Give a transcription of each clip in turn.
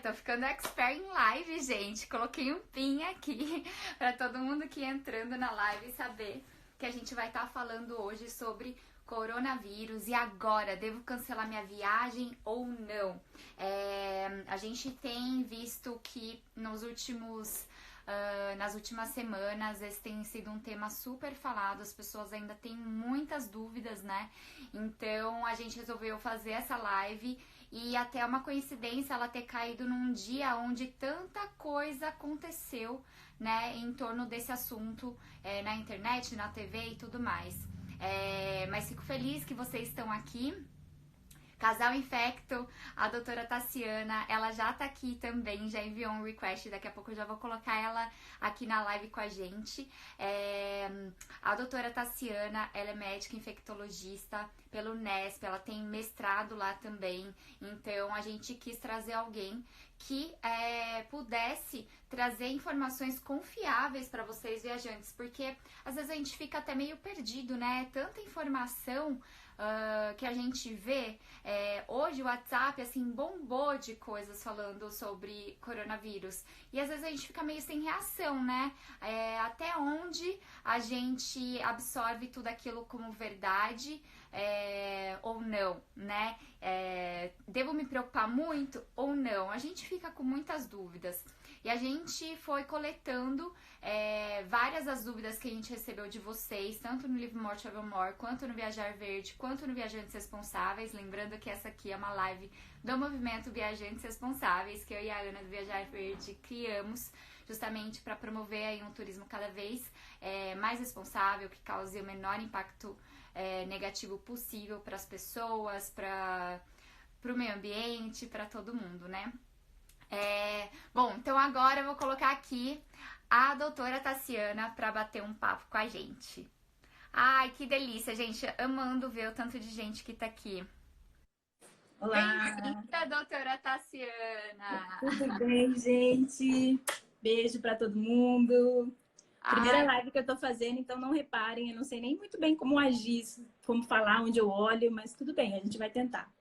tô ficando expert em live, gente. Coloquei um pin aqui para todo mundo que entrando na live saber que a gente vai estar falando hoje sobre coronavírus. E agora, devo cancelar minha viagem ou não? A gente tem visto que nas últimas semanas, esse tem sido um tema super falado, as pessoas ainda têm muitas dúvidas, né? Então a gente resolveu fazer essa live e até é uma coincidência ela ter caído num dia onde tanta coisa aconteceu, né, em torno desse assunto, na internet, na TV e tudo mais. Mas fico feliz que vocês estão aqui. Casal Infecto, a doutora Tassiana, ela já tá aqui também, já enviou um request, daqui a pouco eu já vou colocar ela aqui na live com a gente. A doutora Tassiana, ela é médica infectologista pelo Unesp, ela tem mestrado lá também, então a gente quis trazer alguém que pudesse trazer informações confiáveis para vocês viajantes, porque às vezes a gente fica até meio perdido, né? Tanta informação que a gente vê. Hoje o WhatsApp assim bombou de coisas falando sobre coronavírus e às vezes a gente fica meio sem reação, né? Até onde a gente absorve tudo aquilo como verdade ou não, né? Devo me preocupar muito ou não? A gente fica com muitas dúvidas. E a gente foi coletando várias das dúvidas que a gente recebeu de vocês, tanto no Live More Travel More, quanto no Viajar Verde, quanto no Viajantes Responsáveis. Lembrando que essa aqui é uma live do movimento Viajantes Responsáveis, que eu e a Ana do Viajar Verde criamos justamente para promover aí um turismo cada vez mais responsável, que cause o menor impacto negativo possível para as pessoas, para o meio ambiente, para todo mundo, né? Bom, então agora eu vou colocar aqui a doutora Tassiana para bater um papo com a gente. Ai, que delícia, gente. Amando ver o tanto de gente que tá aqui. Olá! Bem-vinda, doutora Tassiana! Tudo bem, gente? Beijo para todo mundo. Primeira Ai, live que eu tô fazendo, então não reparem, eu não sei nem muito bem como agir, como falar, onde eu olho, mas tudo bem, a gente vai tentar.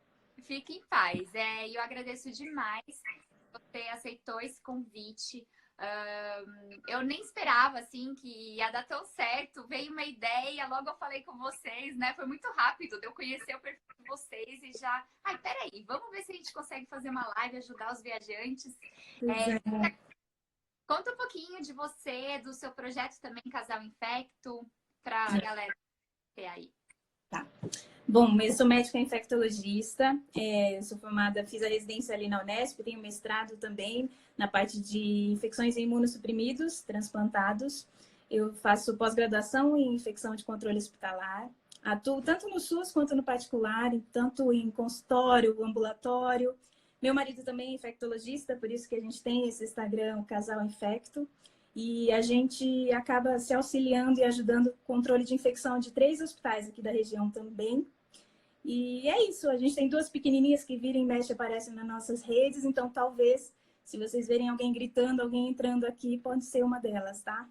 fique em paz. Eu agradeço demais que você aceitou esse convite. Eu nem esperava, assim, que ia dar tão certo. Veio uma ideia, logo eu falei com vocês, né? Foi muito rápido de eu conhecer o perfil de vocês e já... Ai, peraí, vamos ver se a gente consegue fazer uma live, ajudar os viajantes. Pois é. Conta um pouquinho de você, do seu projeto também, Casal Infecto, pra galera ter aí. Tá. Bom, eu sou médica infectologista, sou formada, fiz a residência ali na Unesp, tenho mestrado também na parte de infecções imunossuprimidos, transplantados. Eu faço pós-graduação em infecção de controle hospitalar. Atuo tanto no SUS quanto no particular, tanto em consultório, ambulatório. Meu marido também é infectologista, por isso que a gente tem esse Instagram, o Casal Infecto. E a gente acaba se auxiliando e ajudando o controle de infecção de 3 hospitais aqui da região também. E é isso, a gente tem 2 pequenininhas que vira e mexe aparecem nas nossas redes, então talvez, se vocês verem alguém gritando, alguém entrando aqui, pode ser uma delas, tá?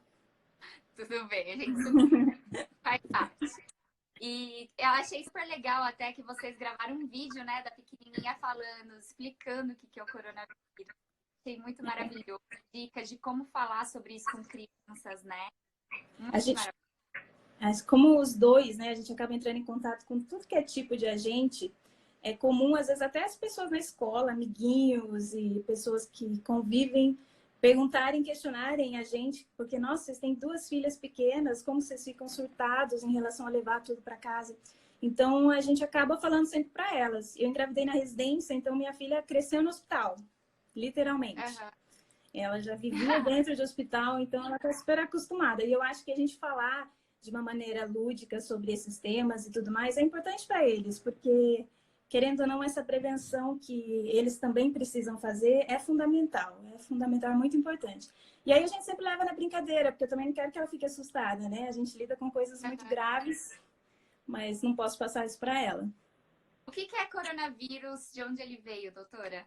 Tudo bem, a gente super faz parte. E eu achei super legal até que vocês gravaram um vídeo, né, da pequenininha falando, explicando o que é o coronavírus. Achei muito maravilhoso. Dicas de como falar sobre isso com crianças, né? A Muito gente, maravilhoso. como os dois, né, a gente acaba entrando em contato com tudo que é tipo de agente. É comum, às vezes, até as pessoas na escola, amiguinhos e pessoas que convivem, perguntarem, questionarem a gente, porque, nossa, vocês têm 2 filhas pequenas, como vocês ficam surtados em relação a levar tudo para casa? Então, a gente acaba falando sempre para elas. Eu engravidei na residência, então minha filha cresceu no hospital, literalmente. Uhum. Ela já vivia dentro de hospital, então ela está super acostumada. E eu acho que a gente falar de uma maneira lúdica sobre esses temas e tudo mais é importante para eles, porque, querendo ou não, essa prevenção que eles também precisam fazer é fundamental, é muito importante. E aí a gente sempre leva na brincadeira, porque eu também não quero que ela fique assustada, né? A gente lida com coisas muito graves, mas não posso passar isso para ela. O que é coronavírus? De onde ele veio, doutora?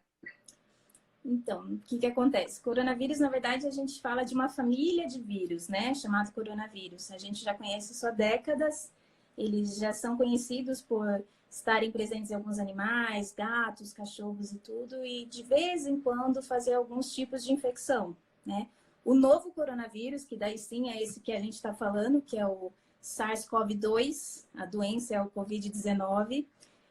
Então, o que acontece? Coronavírus, na verdade, a gente fala de uma família de vírus, né? Chamado coronavírus. A gente já conhece isso há décadas. Eles já são conhecidos por estarem presentes em alguns animais, gatos, cachorros e tudo, e de vez em quando fazer alguns tipos de infecção, né? O novo coronavírus, que daí sim é esse que a gente está falando, que é o SARS-CoV-2, a doença é o Covid-19,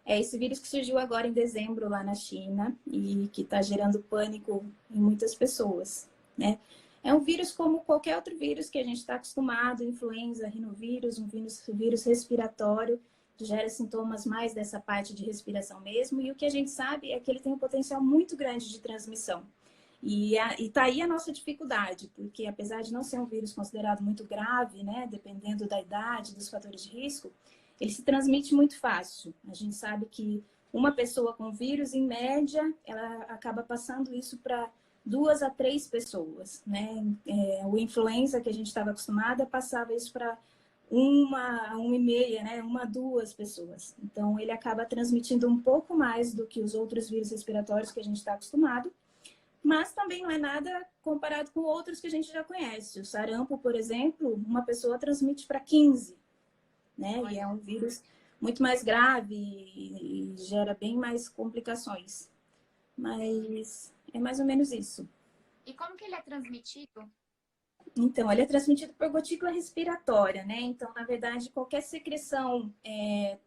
é esse vírus que surgiu agora em dezembro lá na China e que está gerando pânico em muitas pessoas, né? É um vírus como qualquer outro vírus que a gente está acostumado, influenza, rinovírus, um vírus respiratório, que gera sintomas mais dessa parte de respiração mesmo, e o que a gente sabe é que ele tem um potencial muito grande de transmissão. E tá aí a nossa dificuldade, porque apesar de não ser um vírus considerado muito grave, né, dependendo da idade, dos fatores de risco, ele se transmite muito fácil. A gente sabe que uma pessoa com vírus, em média, ela acaba passando isso para 2 a 3 pessoas, né? O influenza que a gente estava acostumada passava isso para 1,5, né? 1 a 2 pessoas. Então, ele acaba transmitindo um pouco mais do que os outros vírus respiratórios que a gente está acostumado, mas também não é nada comparado com outros que a gente já conhece. O sarampo, por exemplo, uma pessoa transmite para 15, né? E é um vírus muito mais grave e gera bem mais complicações. Mas é mais ou menos isso. E como que ele é transmitido? Então, ele é transmitido por gotícula respiratória, né? Então, na verdade, qualquer secreção,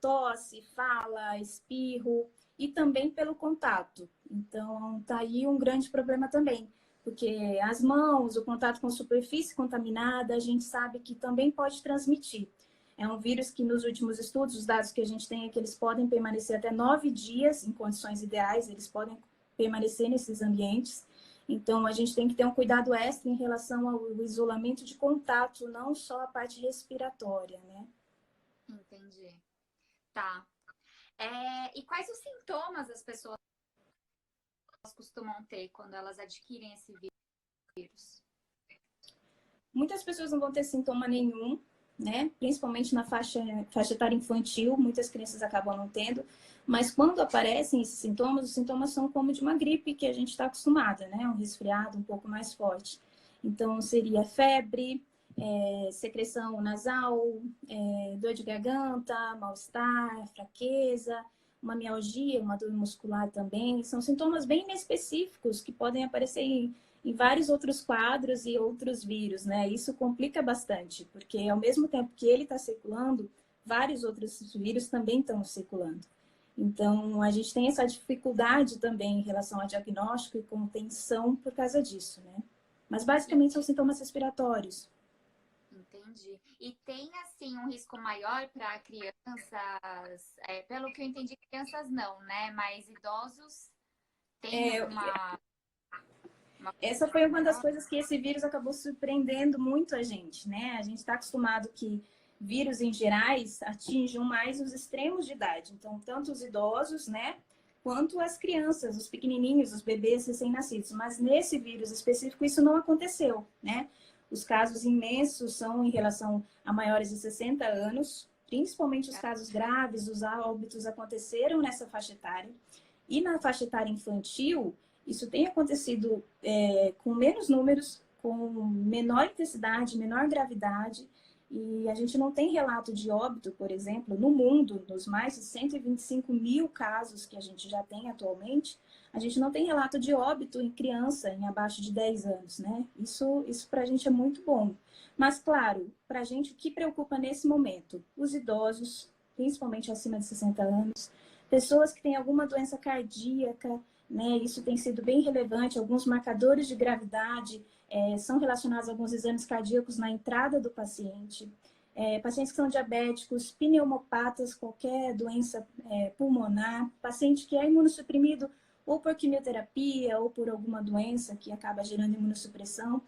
tosse, fala, espirro e também pelo contato. Então, tá aí um grande problema também, porque as mãos, o contato com superfície contaminada, a gente sabe que também pode transmitir. É um vírus que, nos últimos estudos, os dados que a gente tem é que eles podem permanecer até 9 dias, em condições ideais, eles podem permanecer nesses ambientes. Então, a gente tem que ter um cuidado extra em relação ao isolamento de contato, não só a parte respiratória, né? Entendi. Tá. E quais os sintomas as pessoas costumam ter quando elas adquirem esse vírus? Muitas pessoas não vão ter sintoma nenhum, né? Principalmente na faixa etária infantil, muitas crianças acabam não tendo. Mas quando aparecem esses sintomas, os sintomas são como de uma gripe que a gente está acostumada, né? Um resfriado um pouco mais forte. Então, seria febre, secreção nasal, dor de garganta, mal-estar, fraqueza, uma mialgia, uma dor muscular também. São sintomas bem inespecíficos que podem aparecer em vários outros quadros e outros vírus, né? Isso complica bastante, porque ao mesmo tempo que ele está circulando, vários outros vírus também estão circulando. Então, a gente tem essa dificuldade também em relação a diagnóstico e contenção por causa disso, né? Mas basicamente são sintomas respiratórios. Entendi. E tem, assim, um risco maior para crianças, pelo que eu entendi, crianças não, né? Mas idosos tem uma... Essa foi uma das coisas que esse vírus acabou surpreendendo muito a gente, né? A gente está acostumado que vírus em gerais atinjam mais os extremos de idade. Então, tanto os idosos, né? Quanto as crianças, os pequenininhos, os bebês recém-nascidos. Mas nesse vírus específico, isso não aconteceu, né? Os casos imensos são em relação a maiores de 60 anos, principalmente os casos graves, os óbitos aconteceram nessa faixa etária. E na faixa etária infantil, isso tem acontecido com menos números, com menor intensidade, menor gravidade, e a gente não tem relato de óbito, por exemplo, no mundo, nos mais de 125 mil casos que a gente já tem atualmente, a gente não tem relato de óbito em criança em abaixo de 10 anos, né? Isso para a gente é muito bom. Mas, claro, para a gente, o que preocupa nesse momento? Os idosos, principalmente acima de 60 anos, pessoas que têm alguma doença cardíaca, né? Isso tem sido bem relevante. Alguns marcadores de gravidade são relacionados a alguns exames cardíacos na entrada do paciente. Pacientes que são diabéticos, pneumopatas, qualquer doença pulmonar, paciente que é imunossuprimido ou por quimioterapia ou por alguma doença que acaba gerando imunossupressão,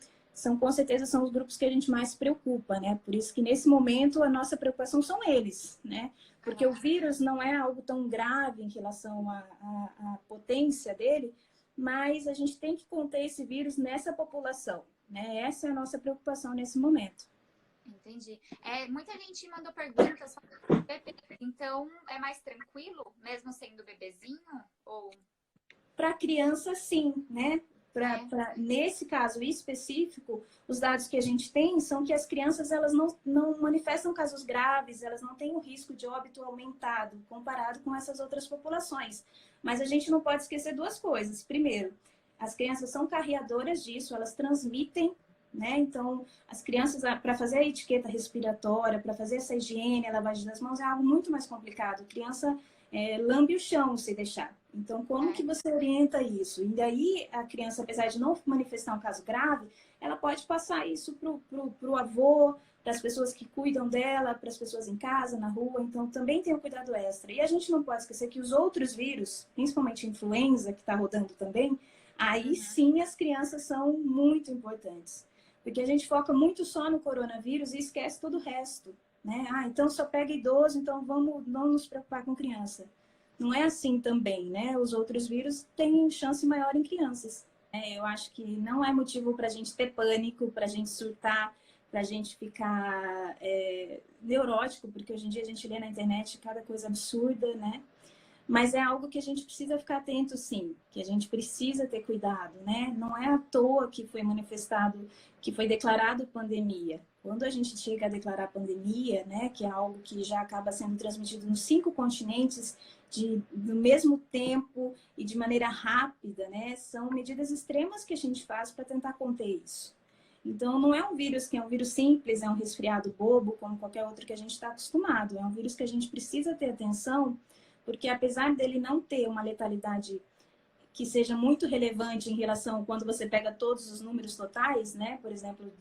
com certeza são os grupos que a gente mais se preocupa, né? Por isso que nesse momento a nossa preocupação são eles, né? Porque o vírus não é algo tão grave em relação à potência dele, mas a gente tem que conter esse vírus nessa população, né? Essa é a nossa preocupação nesse momento. Entendi. Muita gente mandou perguntas sobre bebê, então é mais tranquilo, mesmo sendo bebezinho? Ou... Para criança, sim, né? nesse caso específico, os dados que a gente tem são que as crianças elas não manifestam casos graves, elas não têm o risco de óbito aumentado comparado com essas outras populações. Mas a gente não pode esquecer duas coisas. Primeiro, as crianças são carreadoras disso, elas transmitem, né? Então, as crianças, para fazer a etiqueta respiratória, para fazer essa higiene, a lavagem das mãos, é algo muito mais complicado. A criança lambe o chão se deixar. Então, como que você orienta isso? E daí, a criança, apesar de não manifestar um caso grave, ela pode passar isso pro avô, para as pessoas que cuidam dela, para as pessoas em casa, na rua. Então, também tem um cuidado extra. E a gente não pode esquecer que os outros vírus, principalmente a influenza, que está rodando também, aí sim as crianças são muito importantes. Porque a gente foca muito só no coronavírus e esquece todo o resto, né? Então só pega idoso, então vamos não nos preocupar com criança. Não é assim também, né? Os outros vírus têm chance maior em crianças. Eu acho que não é motivo para a gente ter pânico, para a gente surtar, para a gente ficar neurótico, porque hoje em dia a gente lê na internet cada coisa absurda, né? Mas é algo que a gente precisa ficar atento, sim, que a gente precisa ter cuidado, né? Não é à toa que foi manifestado, que foi declarado pandemia. Quando a gente chega a declarar pandemia, né, que é algo que já acaba sendo transmitido nos 5 continentes no mesmo tempo e de maneira rápida, né? São medidas extremas que a gente faz para tentar conter isso. Então, não é um vírus que é um vírus simples, é um resfriado bobo, como qualquer outro que a gente está acostumado. É um vírus que a gente precisa ter atenção, porque apesar dele não ter uma letalidade que seja muito relevante em relação quando você pega todos os números totais, né? Por exemplo,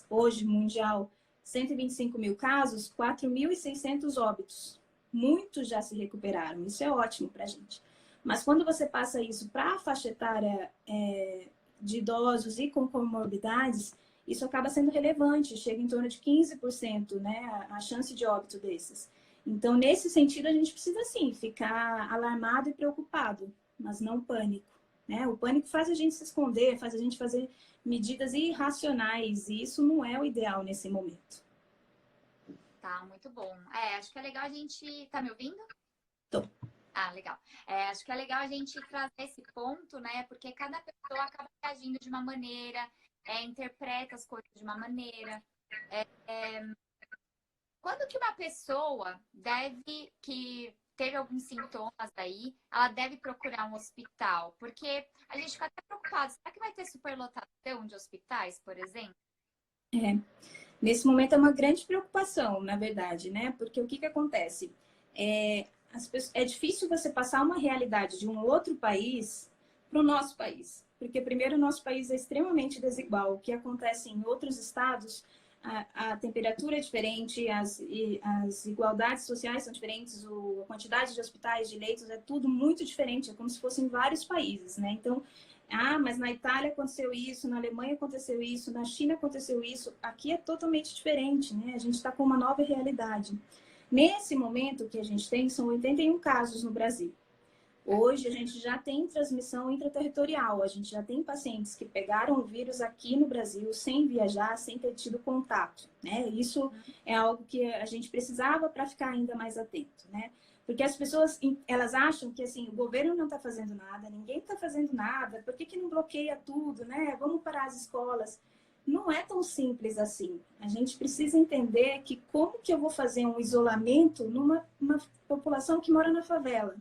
hoje mundial, 125 mil casos, 4.600 óbitos. Muitos já se recuperaram, isso é ótimo para a gente. Mas quando você passa isso para a faixa etária de idosos e com comorbidades, isso acaba sendo relevante, chega em torno de 15%, né? A chance de óbito desses. Então, nesse sentido, a gente precisa, sim, ficar alarmado e preocupado, mas não pânico, né? O pânico faz a gente se esconder, faz a gente fazer medidas irracionais, e isso não é o ideal nesse momento. Tá, muito bom. Acho que é legal a gente... Tá me ouvindo? Tô. Legal. Acho que é legal a gente trazer esse ponto, né? Porque cada pessoa acaba reagindo de uma maneira, interpreta as coisas de uma maneira. Quando que uma pessoa que teve alguns sintomas aí, ela deve procurar um hospital? Porque a gente fica até preocupado. Será que vai ter superlotação de hospitais, por exemplo? Nesse momento é uma grande preocupação, na verdade, né? Porque o que acontece? É difícil você passar uma realidade de um outro país para o nosso país. Porque, primeiro, o nosso país é extremamente desigual. O que acontece em outros estados, a temperatura é diferente, as igualdades sociais são diferentes, a quantidade de hospitais, de leitos, é tudo muito diferente. É como se fossem vários países, né? Então, mas na Itália aconteceu isso, na Alemanha aconteceu isso, na China aconteceu isso. Aqui é totalmente diferente, né? A gente está com uma nova realidade. Nesse momento que a gente tem, são 81 casos no Brasil. Hoje a gente já tem transmissão intraterritorial, a gente já tem pacientes que pegaram o vírus aqui no Brasil sem viajar, sem ter tido contato, né? Isso é algo que a gente precisava para ficar ainda mais atento, né? Porque as pessoas, elas acham que assim, o governo não está fazendo nada, ninguém está fazendo nada, por que não bloqueia tudo, né? Vamos parar as escolas. Não é tão simples assim. A gente precisa entender que como que eu vou fazer um isolamento numa população que mora na favela?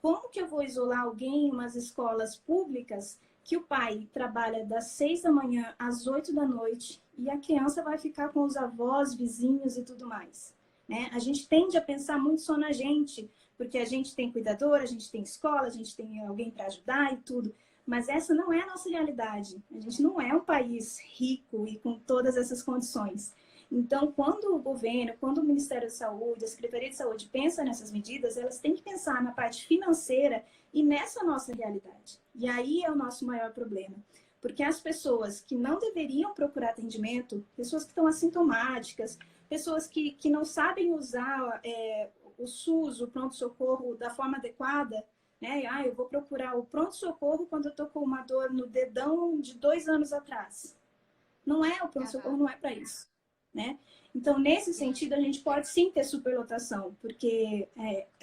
Como que eu vou isolar alguém em umas escolas públicas que o pai trabalha das 6 da manhã às 8 da noite e a criança vai ficar com os avós, vizinhos e tudo mais, né? A gente tende a pensar muito só na gente, porque a gente tem cuidador, a gente tem escola, a gente tem alguém para ajudar e tudo. Mas essa não é a nossa realidade. A gente não é um país rico e com todas essas condições. Então, quando o governo, quando o Ministério da Saúde, a Secretaria de Saúde pensa nessas medidas, elas têm que pensar na parte financeira e nessa nossa realidade. E aí é o nosso maior problema. Porque as pessoas que não deveriam procurar atendimento, pessoas que estão assintomáticas, pessoas que não sabem usar o SUS, o pronto-socorro, da forma adequada, né? Eu vou procurar o pronto-socorro quando eu estou com uma dor no dedão de 2 anos atrás. Não é o pronto-socorro, não é para isso. né? Então, nesse sentido, a gente pode sim ter superlotação, porque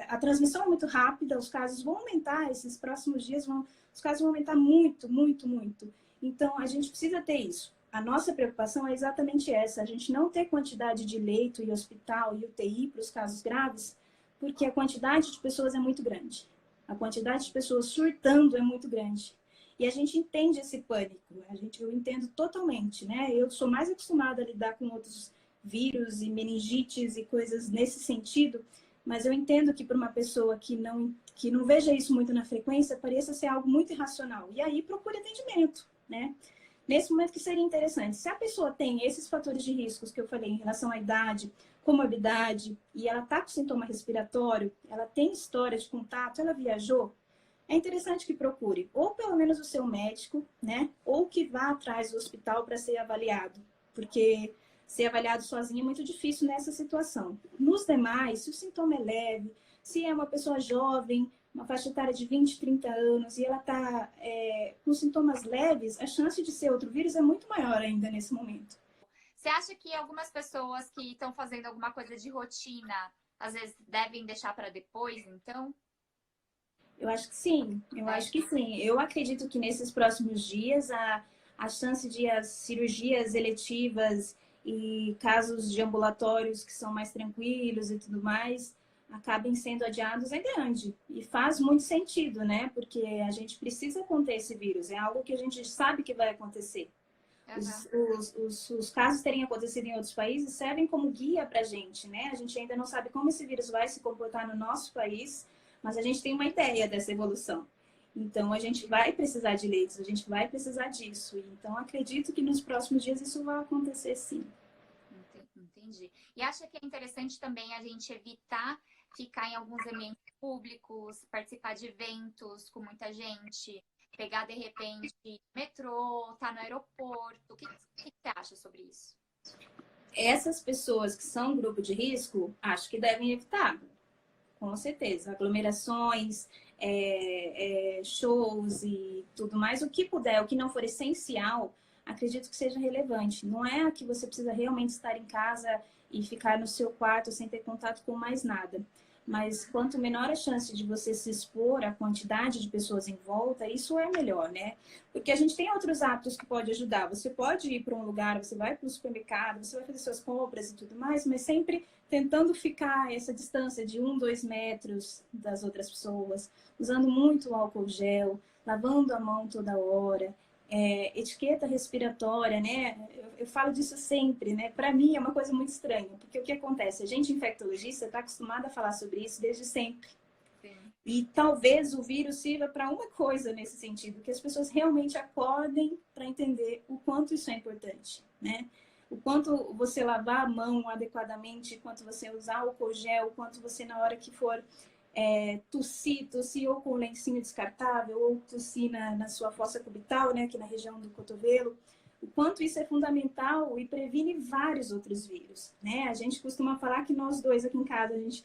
a transmissão é muito rápida, os casos vão aumentar, esses próximos dias os casos vão aumentar muito, muito, muito. Então, a gente precisa ter isso. A nossa preocupação é exatamente essa, a gente não ter quantidade de leito e hospital e UTI para os casos graves, porque a quantidade de pessoas é muito grande. A quantidade de pessoas surtando é muito grande. E a gente entende esse pânico, eu entendo totalmente, né? Eu sou mais acostumada a lidar com outros vírus e meningites e coisas nesse sentido, mas eu entendo que para uma pessoa que não veja isso muito na frequência, pareça ser algo muito irracional. E aí procure atendimento, né? Nesse momento que seria interessante, se a pessoa tem esses fatores de riscos que eu falei em relação à idade, comorbidade, e ela está com sintoma respiratório, ela tem história de contato, ela viajou, é interessante que procure, ou pelo menos o seu médico, né? Ou que vá atrás do hospital para ser avaliado, porque ser avaliado sozinho é muito difícil nessa situação. Nos demais, se o sintoma é leve, se é uma pessoa jovem, uma faixa etária de 20, 30 anos, e ela está com sintomas leves, a chance de ser outro vírus é muito maior ainda nesse momento. Você acha que algumas pessoas que estão fazendo alguma coisa de rotina, às vezes devem deixar para depois, então? Eu acho que sim, eu acho que sim. Eu acredito que nesses próximos dias a chance de as cirurgias eletivas e casos de ambulatórios que são mais tranquilos e tudo mais acabem sendo adiados é grande. E faz muito sentido, né? Porque a gente precisa conter esse vírus, é algo que a gente sabe que vai acontecer. Os casos terem acontecido em outros países servem como guia para a gente, né? A gente ainda não sabe como esse vírus vai se comportar no nosso país, mas a gente tem uma ideia dessa evolução. Então, a gente vai precisar de leitos, a gente vai precisar disso. Então, acredito que nos próximos dias isso vai acontecer, sim. Entendi. E acha que é interessante também a gente evitar ficar em alguns ambientes públicos, participar de eventos com muita gente, pegar de repente metrô, tá no aeroporto. O que você acha sobre isso? Essas pessoas que são grupo de risco, acho que devem evitar, com certeza. Aglomerações, shows e tudo mais. O que puder, o que não for essencial, acredito que seja relevante. Não é que você precisa realmente estar em casa e ficar no seu quarto sem ter contato com mais nada. Mas quanto menor a chance de você se expor à quantidade de pessoas em volta, isso é melhor, né? Porque a gente tem outros hábitos que pode ajudar. Você pode ir para um lugar, você vai para o supermercado, você vai fazer suas compras e tudo mais, mas sempre tentando ficar essa distância de 1, 2 metros das outras pessoas, usando muito álcool gel, lavando a mão toda hora, etiqueta respiratória, né? Eu falo disso sempre, né? Para mim é uma coisa muito estranha, porque o que acontece? A gente infectologista está acostumada a falar sobre isso desde sempre. Sim. E talvez o vírus sirva para uma coisa nesse sentido, que as pessoas realmente acordem para entender o quanto isso é importante, né? O quanto você lavar a mão adequadamente, quanto você usar álcool gel, o quanto você na hora que for tossir ou com lencinho descartável, ou tossir na sua fossa cubital, né, aqui na região do cotovelo, o quanto isso é fundamental e previne vários outros vírus, né? A gente costuma falar que nós dois aqui em casa, a gente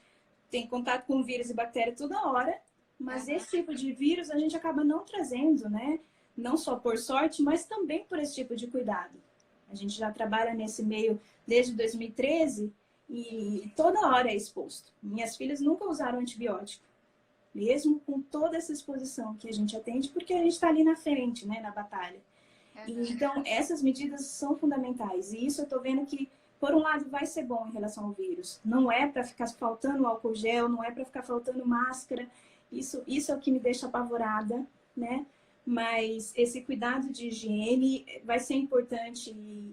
tem contato com vírus e bactéria toda hora, mas esse tipo de vírus a gente acaba não trazendo, né? Não só por sorte, mas também por esse tipo de cuidado. A gente já trabalha nesse meio desde 2013 e toda hora é exposto. Minhas filhas nunca usaram antibiótico, mesmo com toda essa exposição que a gente atende, porque a gente está ali na frente, né, na batalha. E, então, essas medidas são fundamentais. E isso eu estou vendo que, por um lado, vai ser bom em relação ao vírus. Não é para ficar faltando álcool gel, não é para ficar faltando máscara. Isso é o que me deixa apavorada, né? Mas esse cuidado de higiene vai ser importante.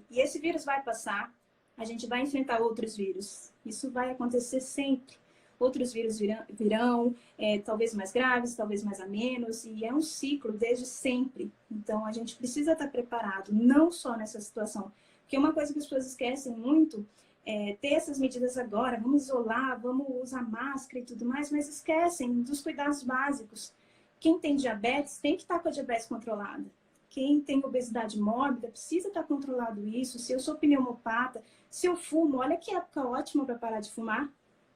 E esse vírus vai passar. A gente vai enfrentar outros vírus. Isso vai acontecer sempre. Outros vírus virão, talvez mais graves, talvez mais a menos, e é um ciclo desde sempre. Então, a gente precisa estar preparado, não só nessa situação. Porque uma coisa que as pessoas esquecem muito é ter essas medidas agora, vamos isolar, vamos usar máscara e tudo mais, mas esquecem dos cuidados básicos. Quem tem diabetes tem que estar com a diabetes controlada. Quem tem obesidade mórbida precisa estar controlado isso. Se eu sou pneumopata, se eu fumo, olha que época ótima para parar de fumar,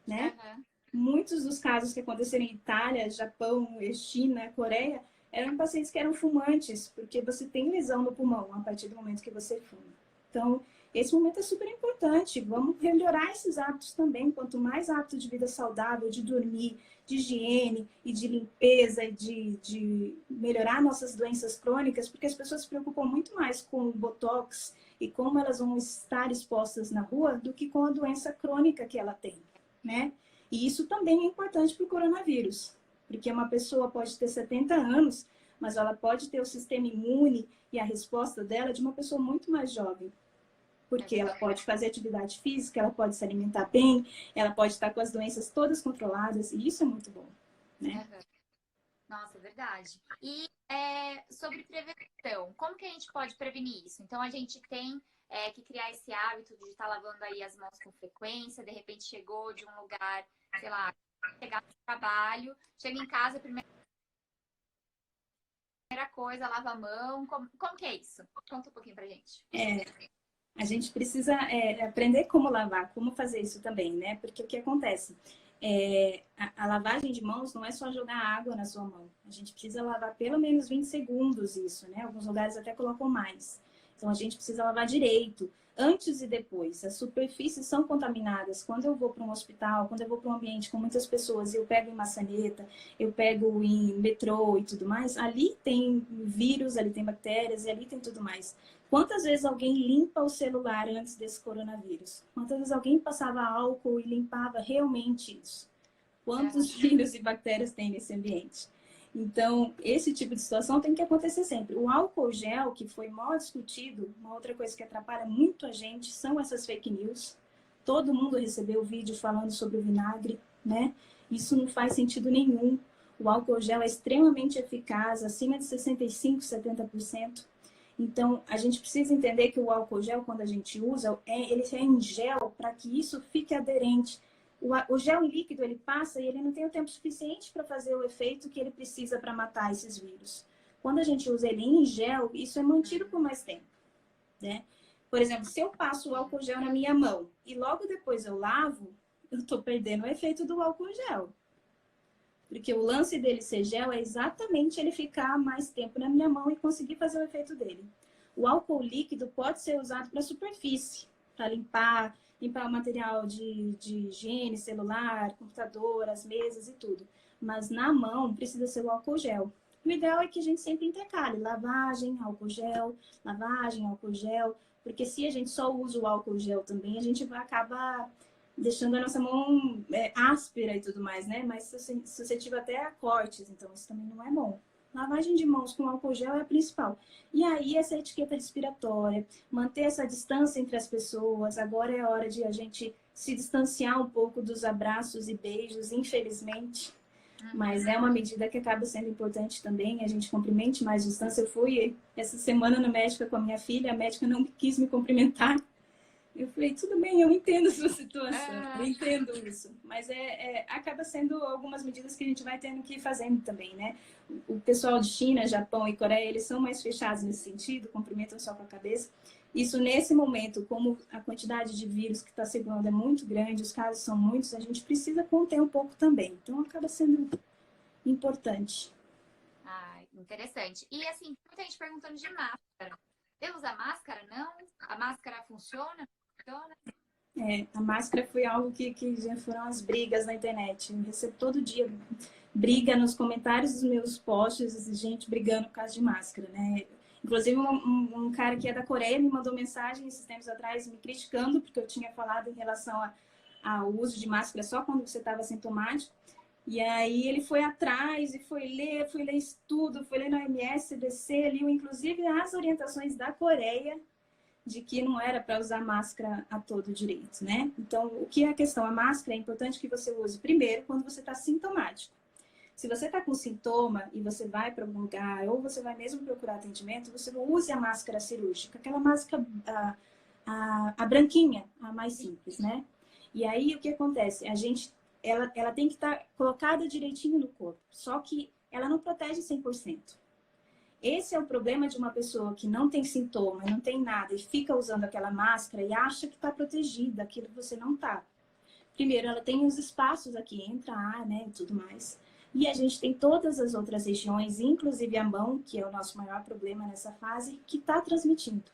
né? Muitos dos casos que aconteceram em Itália, Japão, China, Coreia, eram pacientes que eram fumantes, porque você tem lesão no pulmão a partir do momento que você fuma. Então, esse momento é super importante. Vamos melhorar esses hábitos também. Quanto mais hábito de vida saudável, de dormir, de higiene e de limpeza, de melhorar nossas doenças crônicas, porque as pessoas se preocupam muito mais com o botox e como elas vão estar expostas na rua do que com a doença crônica que ela tem, né? E isso também é importante para o coronavírus, porque uma pessoa pode ter 70 anos, mas ela pode ter o sistema imune e a resposta dela de uma pessoa muito mais jovem. Porque ela pode fazer atividade física, ela pode se alimentar bem, ela pode estar com as doenças todas controladas, e isso é muito bom, né? Nossa, é verdade. E sobre prevenção, como que a gente pode prevenir isso? Então, a gente tem que criar esse hábito de estar lavando aí as mãos com frequência, de repente chegou de um lugar, sei lá, chegar no trabalho, chega em casa, a primeira coisa, lava a mão. Como que é isso? Conta um pouquinho pra gente. A gente precisa aprender como lavar, como fazer isso também, né? Porque o que acontece? A lavagem de mãos não é só jogar água na sua mão. A gente precisa lavar pelo menos 20 segundos isso, né? Alguns lugares até colocam mais. Então, a gente precisa lavar direito, antes e depois. As superfícies são contaminadas. Quando eu vou para um hospital, quando eu vou para um ambiente com muitas pessoas, eu pego em maçaneta, eu pego em metrô e tudo mais, ali tem vírus, ali tem bactérias e ali tem tudo mais. Quantas vezes alguém limpa o celular antes desse coronavírus? Quantas vezes alguém passava álcool e limpava realmente isso? Quantos vírus e bactérias tem nesse ambiente? Então, esse tipo de situação tem que acontecer sempre. O álcool gel, que foi mal discutido, uma outra coisa que atrapalha muito a gente são essas fake news. Todo mundo recebeu vídeo falando sobre o vinagre, né? Isso não faz sentido nenhum. O álcool gel é extremamente eficaz, acima de 65%, 70%. Então, a gente precisa entender que o álcool gel, quando a gente usa, ele é em gel para que isso fique aderente. O gel líquido, ele passa e ele não tem o tempo suficiente para fazer o efeito que ele precisa para matar esses vírus. Quando a gente usa ele em gel, isso é mantido por mais tempo, né? Por exemplo, se eu passo o álcool gel na minha mão e logo depois eu lavo, eu estou perdendo o efeito do álcool gel. Porque o lance dele ser gel é exatamente ele ficar mais tempo na minha mão e conseguir fazer o efeito dele. O álcool líquido pode ser usado para superfície, para limpar o material de higiene, celular, computador, as mesas e tudo. Mas na mão precisa ser o álcool gel. O ideal é que a gente sempre intercale lavagem, álcool gel, porque se a gente só usa o álcool gel também, a gente vai acabar deixando a nossa mão áspera e tudo mais, né? Mas suscetível até a cortes, então isso também não é bom. Lavagem de mãos com álcool gel é a principal. E aí, essa etiqueta respiratória, manter essa distância entre as pessoas. Agora é hora de a gente se distanciar um pouco dos abraços e beijos, infelizmente. Mas é uma medida que acaba sendo importante também, a gente cumprimente mais distância. Eu fui essa semana no médico com a minha filha, a médica não quis me cumprimentar. Eu falei, tudo bem, eu entendo a sua situação, eu entendo isso. Mas acaba sendo algumas medidas que a gente vai tendo que ir fazendo também, né? O pessoal de China, Japão e Coreia, eles são mais fechados nesse sentido, cumprimentam só com a cabeça. Isso, nesse momento, como a quantidade de vírus que está circulando é muito grande, os casos são muitos, a gente precisa conter um pouco também. Então, acaba sendo importante. Interessante. E, assim, muita gente perguntando de máscara. Devo usar máscara? Não? A máscara funciona? A máscara foi algo que já foram as brigas na internet. Eu recebo todo dia briga nos comentários dos meus posts, gente brigando por causa de máscara, né? Inclusive, um cara que é da Coreia me mandou mensagem esses tempos atrás me criticando, porque eu tinha falado em relação ao uso de máscara só quando você estava sintomático. E aí ele foi atrás e foi ler estudo, foi ler na OMS, CDC, liu inclusive as orientações da Coreia de que não era para usar máscara a todo direito, né? Então, o que é a questão? A máscara é importante que você use primeiro quando você está sintomático. Se você está com sintoma e você vai para algum lugar ou você vai mesmo procurar atendimento, você use a máscara cirúrgica, aquela máscara, a branquinha, a mais simples, né? E aí, o que acontece? Ela tem que estar colocada direitinho no corpo, só que ela não protege 100%. Esse é o problema de uma pessoa que não tem sintoma, não tem nada, e fica usando aquela máscara e acha que está protegida, aquilo que você não está. Primeiro, ela tem os espaços aqui, entra ar, né, e tudo mais. E a gente tem todas as outras regiões, inclusive a mão, que é o nosso maior problema nessa fase, que está transmitindo.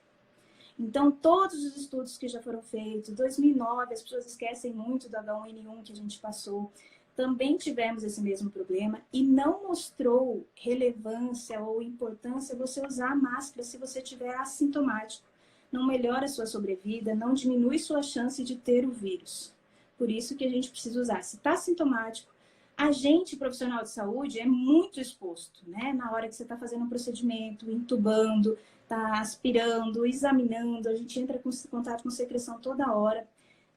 Então, todos os estudos que já foram feitos, 2009, as pessoas esquecem muito do H1N1 que a gente passou, também tivemos esse mesmo problema e não mostrou relevância ou importância você usar a máscara se você estiver assintomático. Não melhora a sua sobrevida, não diminui sua chance de ter o vírus. Por isso que a gente precisa usar. Se está sintomático, a gente, profissional de saúde, é muito exposto, né? Na hora que você está fazendo um procedimento, intubando, está aspirando, examinando, a gente entra em contato com secreção toda hora.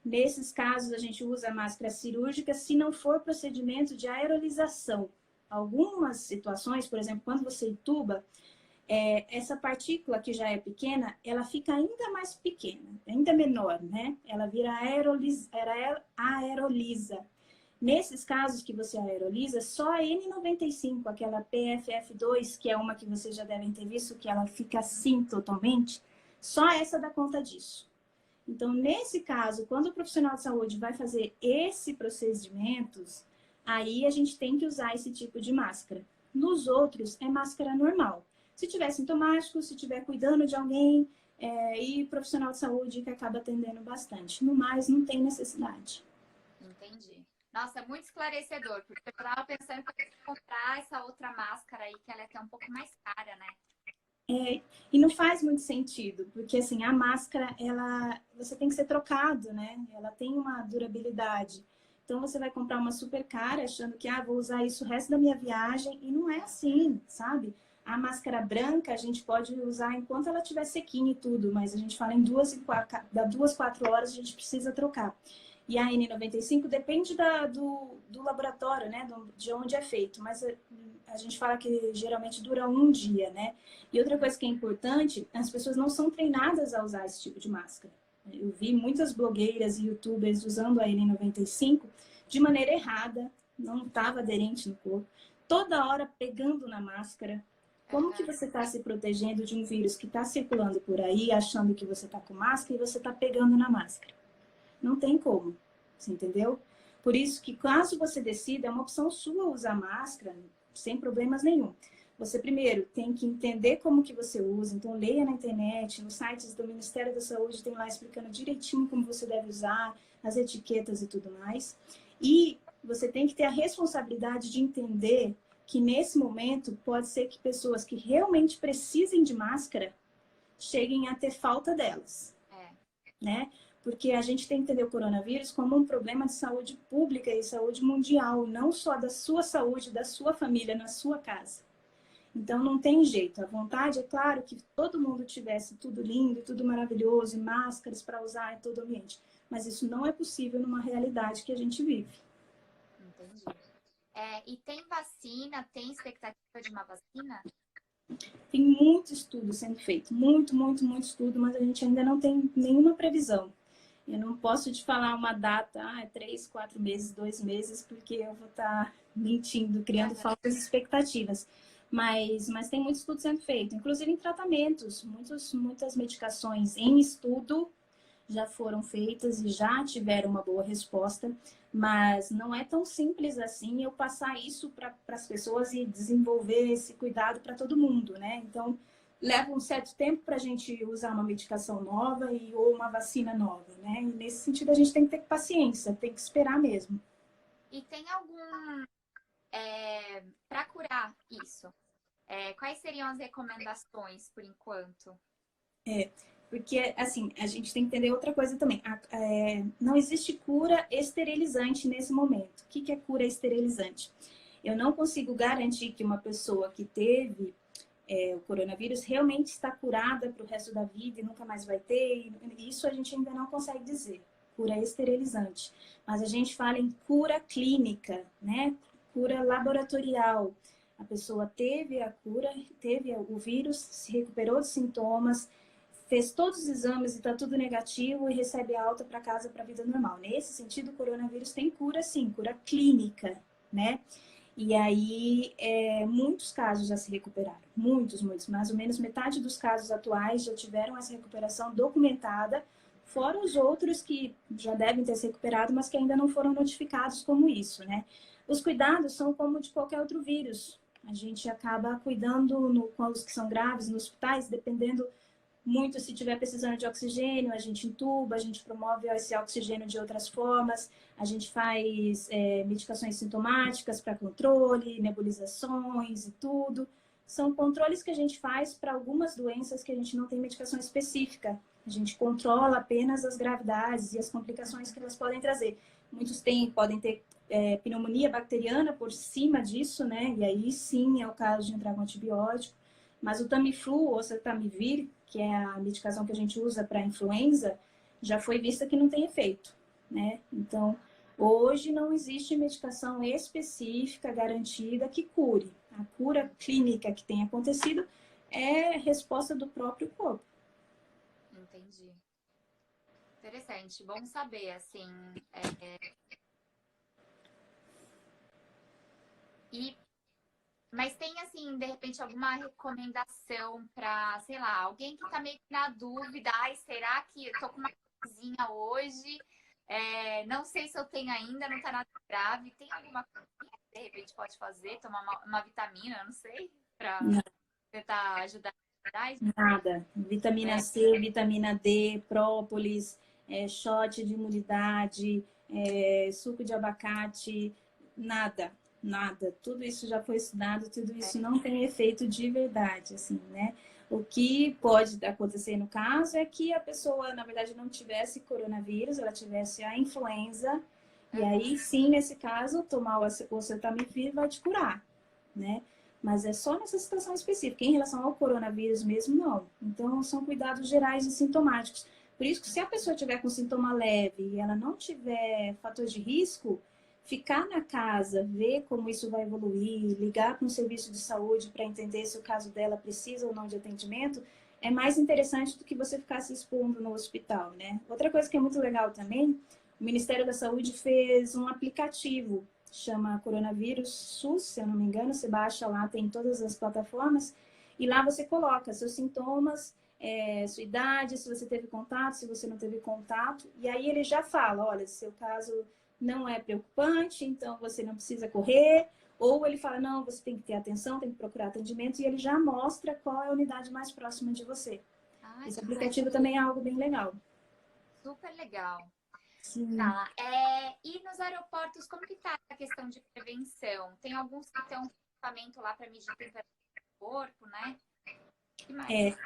Nesses casos, a gente usa a máscara cirúrgica se não for procedimento de aerolização. Algumas situações, por exemplo, quando você intuba, essa partícula que já é pequena, ela fica ainda mais pequena, ainda menor, né? Ela vira aerolisa. Nesses casos que você aerolisa, só a N95, aquela PFF2, que é uma que vocês já devem ter visto, que ela fica assim totalmente, só essa dá conta disso. Então, nesse caso, quando o profissional de saúde vai fazer esse procedimento, aí a gente tem que usar esse tipo de máscara. Nos outros, é máscara normal. Se tiver sintomático, se tiver cuidando de alguém, e profissional de saúde que acaba atendendo bastante. No mais, não tem necessidade. Entendi. Nossa, muito esclarecedor, porque eu estava pensando que eu ia comprar essa outra máscara aí, que ela é até um pouco mais cara, né? E não faz muito sentido, porque assim, a máscara, você tem que ser trocado, né? Ela tem uma durabilidade. Então você vai comprar uma super cara achando que vou usar isso o resto da minha viagem, e não é assim, sabe? A máscara branca a gente pode usar enquanto ela estiver sequinha e tudo, mas a gente fala em 4 horas a gente precisa trocar. E a N95 depende do laboratório, né? De onde é feito, mas a gente fala que geralmente dura um dia, né? E outra coisa que é importante, as pessoas não são treinadas a usar esse tipo de máscara. Eu vi muitas blogueiras e youtubers usando a N95 de maneira errada, não estava aderente no corpo, toda hora pegando na máscara. Como que você está se protegendo de um vírus que está circulando por aí, achando que você está com máscara e você está pegando na máscara? Não tem como, você entendeu? Por isso que caso você decida, é uma opção sua usar máscara, sem problemas nenhum. Você primeiro tem que entender como que você usa, então leia na internet, nos sites do Ministério da Saúde tem lá explicando direitinho como você deve usar, as etiquetas e tudo mais. E você tem que ter a responsabilidade de entender que nesse momento pode ser que pessoas que realmente precisem de máscara cheguem a ter falta delas, né? Porque a gente tem que entender o coronavírus como um problema de saúde pública e saúde mundial, não só da sua saúde, da sua família, na sua casa. Então, não tem jeito. A vontade, é claro, que todo mundo tivesse tudo lindo, tudo maravilhoso, e máscaras para usar em todo o ambiente. Mas isso não é possível numa realidade que a gente vive. Entendi. E tem vacina? Tem expectativa de uma vacina? Tem muito estudo sendo feito. Muito, muito, muito estudo, mas a gente ainda não tem nenhuma previsão. Eu não posso te falar uma data, 3, 4 meses, 2 meses, porque eu vou estar mentindo, criando falsas expectativas. Mas tem muito estudo sendo feito, inclusive em tratamentos. Muitas medicações em estudo já foram feitas e já tiveram uma boa resposta, mas não é tão simples assim eu passar isso para as pessoas e desenvolver esse cuidado para todo mundo, né? Então, leva um certo tempo para a gente usar uma medicação nova ou uma vacina nova, né? E nesse sentido, a gente tem que ter paciência, tem que esperar mesmo. E tem algum... para curar isso, quais seriam as recomendações por enquanto? Porque, assim, a gente tem que entender outra coisa também. Não existe cura esterilizante nesse momento. O que é cura esterilizante? Eu não consigo garantir que uma pessoa que teve o coronavírus realmente está curada para o resto da vida e nunca mais vai ter. Isso a gente ainda não consegue dizer. Cura esterilizante. Mas a gente fala em cura clínica, né? Cura laboratorial. A pessoa teve a cura, teve o vírus, se recuperou dos sintomas, fez todos os exames e está tudo negativo e recebe alta para casa para a vida normal. Nesse sentido, o coronavírus tem cura, sim, cura clínica, né? E aí, muitos casos já se recuperaram. Muitos. Mais ou menos metade dos casos atuais já tiveram essa recuperação documentada, fora os outros que já devem ter se recuperado, mas que ainda não foram notificados como isso, né? Os cuidados são como de qualquer outro vírus. A gente acaba cuidando com os que são graves nos hospitais, dependendo Muito, se tiver precisando de oxigênio, a gente entuba, a gente promove esse oxigênio de outras formas, a gente faz medicações sintomáticas para controle, nebulizações e tudo. São controles que a gente faz para algumas doenças que a gente não tem medicação específica. A gente controla apenas as gravidades e as complicações que elas podem trazer. Muitos podem ter pneumonia bacteriana por cima disso, né? E aí sim é o caso de entrar com antibiótico. Mas o Tamiflu ou Oseltamivir, que é a medicação que a gente usa para influenza, já foi vista que não tem efeito, né? Então, hoje não existe medicação específica garantida que cure. A cura clínica que tem acontecido é resposta do próprio corpo. Entendi. Interessante, bom saber, assim. Mas tem, assim, de repente, alguma recomendação para, sei lá, alguém que tá meio que na dúvida, ai, será que eu tô com uma coisinha hoje? Não sei se eu tenho ainda, não tá nada grave. Tem alguma coisa que de repente pode fazer? Tomar uma vitamina, não sei, para tentar ajudar a imunidade? Nada. Vitamina C, vitamina D, própolis, shot de imunidade, suco de abacate, nada, nada. Tudo isso já foi estudado, tudo isso não tem efeito de verdade, assim, né? O que pode acontecer no caso é que a pessoa, na verdade, não tivesse coronavírus, ela tivesse a influenza, e aí sim, nesse caso, tomar o oseltamivir vai te curar, né? Mas é só nessa situação específica. Em relação ao coronavírus mesmo, não. Então, são cuidados gerais e sintomáticos. Por isso que se a pessoa tiver com sintoma leve e ela não tiver fatores de risco, ficar na casa, ver como isso vai evoluir, ligar para um serviço de saúde para entender se o caso dela precisa ou não de atendimento, é mais interessante do que você ficar se expondo no hospital, né? Outra coisa que é muito legal também, o Ministério da Saúde fez um aplicativo, chama Coronavírus SUS, se eu não me engano, você baixa lá, tem todas as plataformas, e lá você coloca seus sintomas, sua idade, se você teve contato, se você não teve contato, e aí ele já fala, olha, seu caso não é preocupante, então você não precisa correr, ou ele fala, não, você tem que ter atenção, tem que procurar atendimento, e ele já mostra qual é a unidade mais próxima de você. Esse aplicativo também é algo bem legal. Super legal. Sim. Tá. E nos aeroportos, como que tá a questão de prevenção? Tem alguns que têm um equipamento lá para medir a temperatura do corpo, né? Que mais?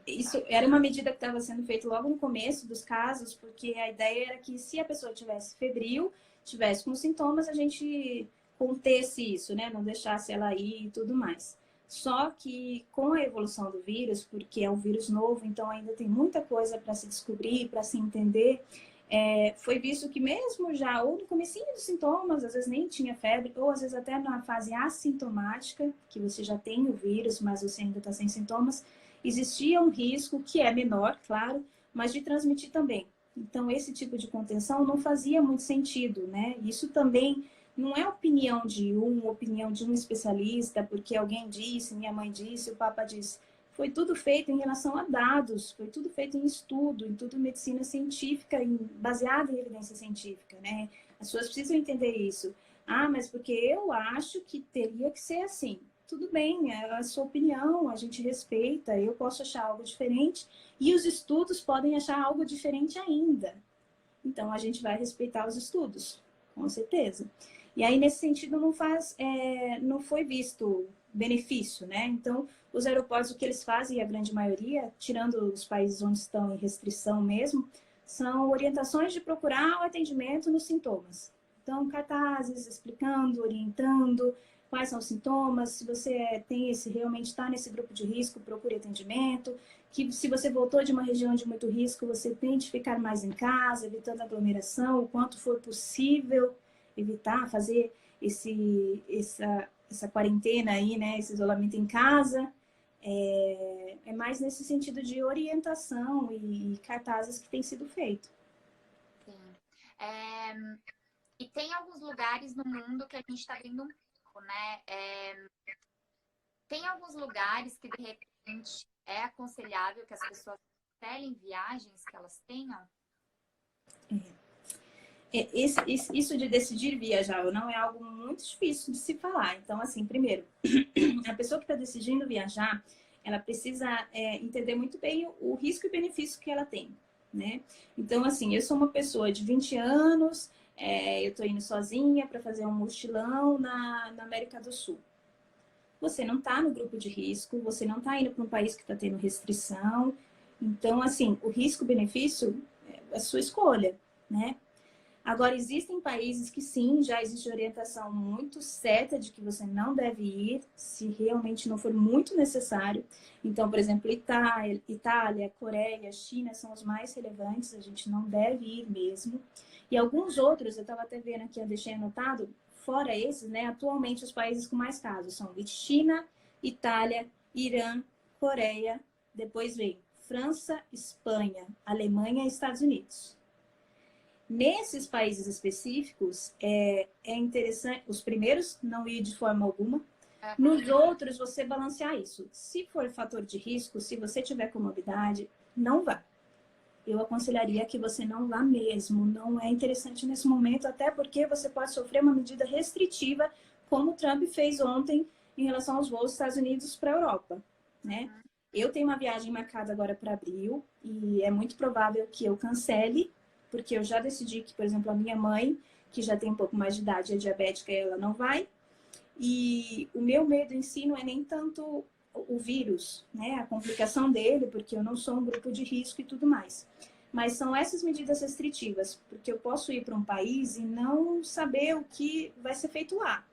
Isso era uma medida que estava sendo feita logo no começo dos casos, porque a ideia era que se a pessoa tivesse febril, tivesse com sintomas, a gente contesse isso, né? Não deixasse ela ir e tudo mais. Só que com a evolução do vírus, porque é um vírus novo, então ainda tem muita coisa para se descobrir, para se entender, foi visto que mesmo já, ou no comecinho dos sintomas, às vezes nem tinha febre, ou às vezes até na fase assintomática, que você já tem o vírus, mas você ainda está sem sintomas, existia um risco, que é menor, claro, mas de transmitir também. Então, esse tipo de contenção não fazia muito sentido, né? Isso também não é opinião de um especialista, porque alguém disse, minha mãe disse, o papa disse. Foi tudo feito em relação a dados, foi tudo feito em estudo, em tudo medicina científica, baseada em evidência científica, né? As pessoas precisam entender isso. Ah, mas porque eu acho que teria que ser assim. Tudo bem, é a sua opinião, a gente respeita, eu posso achar algo diferente e os estudos podem achar algo diferente ainda. Então, a gente vai respeitar os estudos, com certeza. E aí, nesse sentido, não foi visto benefício, né? Então, os aeroportos, o que eles fazem, a grande maioria, tirando os países onde estão em restrição mesmo, são orientações de procurar o atendimento nos sintomas. Então, cartazes explicando, orientando quais são os sintomas, se você realmente está nesse grupo de risco, procure atendimento, que se você voltou de uma região de muito risco, você tente ficar mais em casa, evitando aglomeração, o quanto for possível, evitar fazer essa quarentena aí, né, esse isolamento em casa. É mais nesse sentido de orientação e cartazes que tem sido feito. Sim. E tem alguns lugares no mundo que a gente está vendo um pouco, né? Tem alguns lugares que, de repente, é aconselhável que as pessoas cancelem viagens que elas tenham? Isso de decidir viajar ou não é algo muito difícil de se falar. Então, assim, primeiro, a pessoa que está decidindo viajar, ela precisa entender muito bem o risco e benefício que ela tem, né? Então, assim, eu sou uma pessoa de 20 anos, eu tô indo sozinha para fazer um mochilão na América do Sul. Você não está no grupo de risco, você não está indo para um país que está tendo restrição. Então, assim, o risco-benefício é a sua escolha, né? Agora, existem países que sim, já existe orientação muito certa de que você não deve ir, se realmente não for muito necessário. Então, por exemplo, Itália, Coreia, China são os mais relevantes, a gente não deve ir mesmo. E alguns outros, eu estava até vendo aqui, eu deixei anotado, fora esses, né? Atualmente, os países com mais casos são China, Itália, Irã, Coreia, depois vem França, Espanha, Alemanha e Estados Unidos. Nesses países específicos, é interessante, os primeiros não ir de forma alguma, nos outros você balancear isso. Se for fator de risco, se você tiver comorbidade, não vá. Eu aconselharia que você não vá mesmo, não é interessante nesse momento, até porque você pode sofrer uma medida restritiva, como o Trump fez ontem em relação aos voos dos Estados Unidos para a Europa, né? Eu tenho uma viagem marcada agora para abril e é muito provável que eu cancele, porque eu já decidi que, por exemplo, a minha mãe, que já tem um pouco mais de idade, é diabética, ela não vai. E o meu medo em si não é nem tanto o vírus, né? A complicação dele, porque eu não sou um grupo de risco e tudo mais. Mas são essas medidas restritivas, porque eu posso ir para um país e não saber o que vai ser feito lá,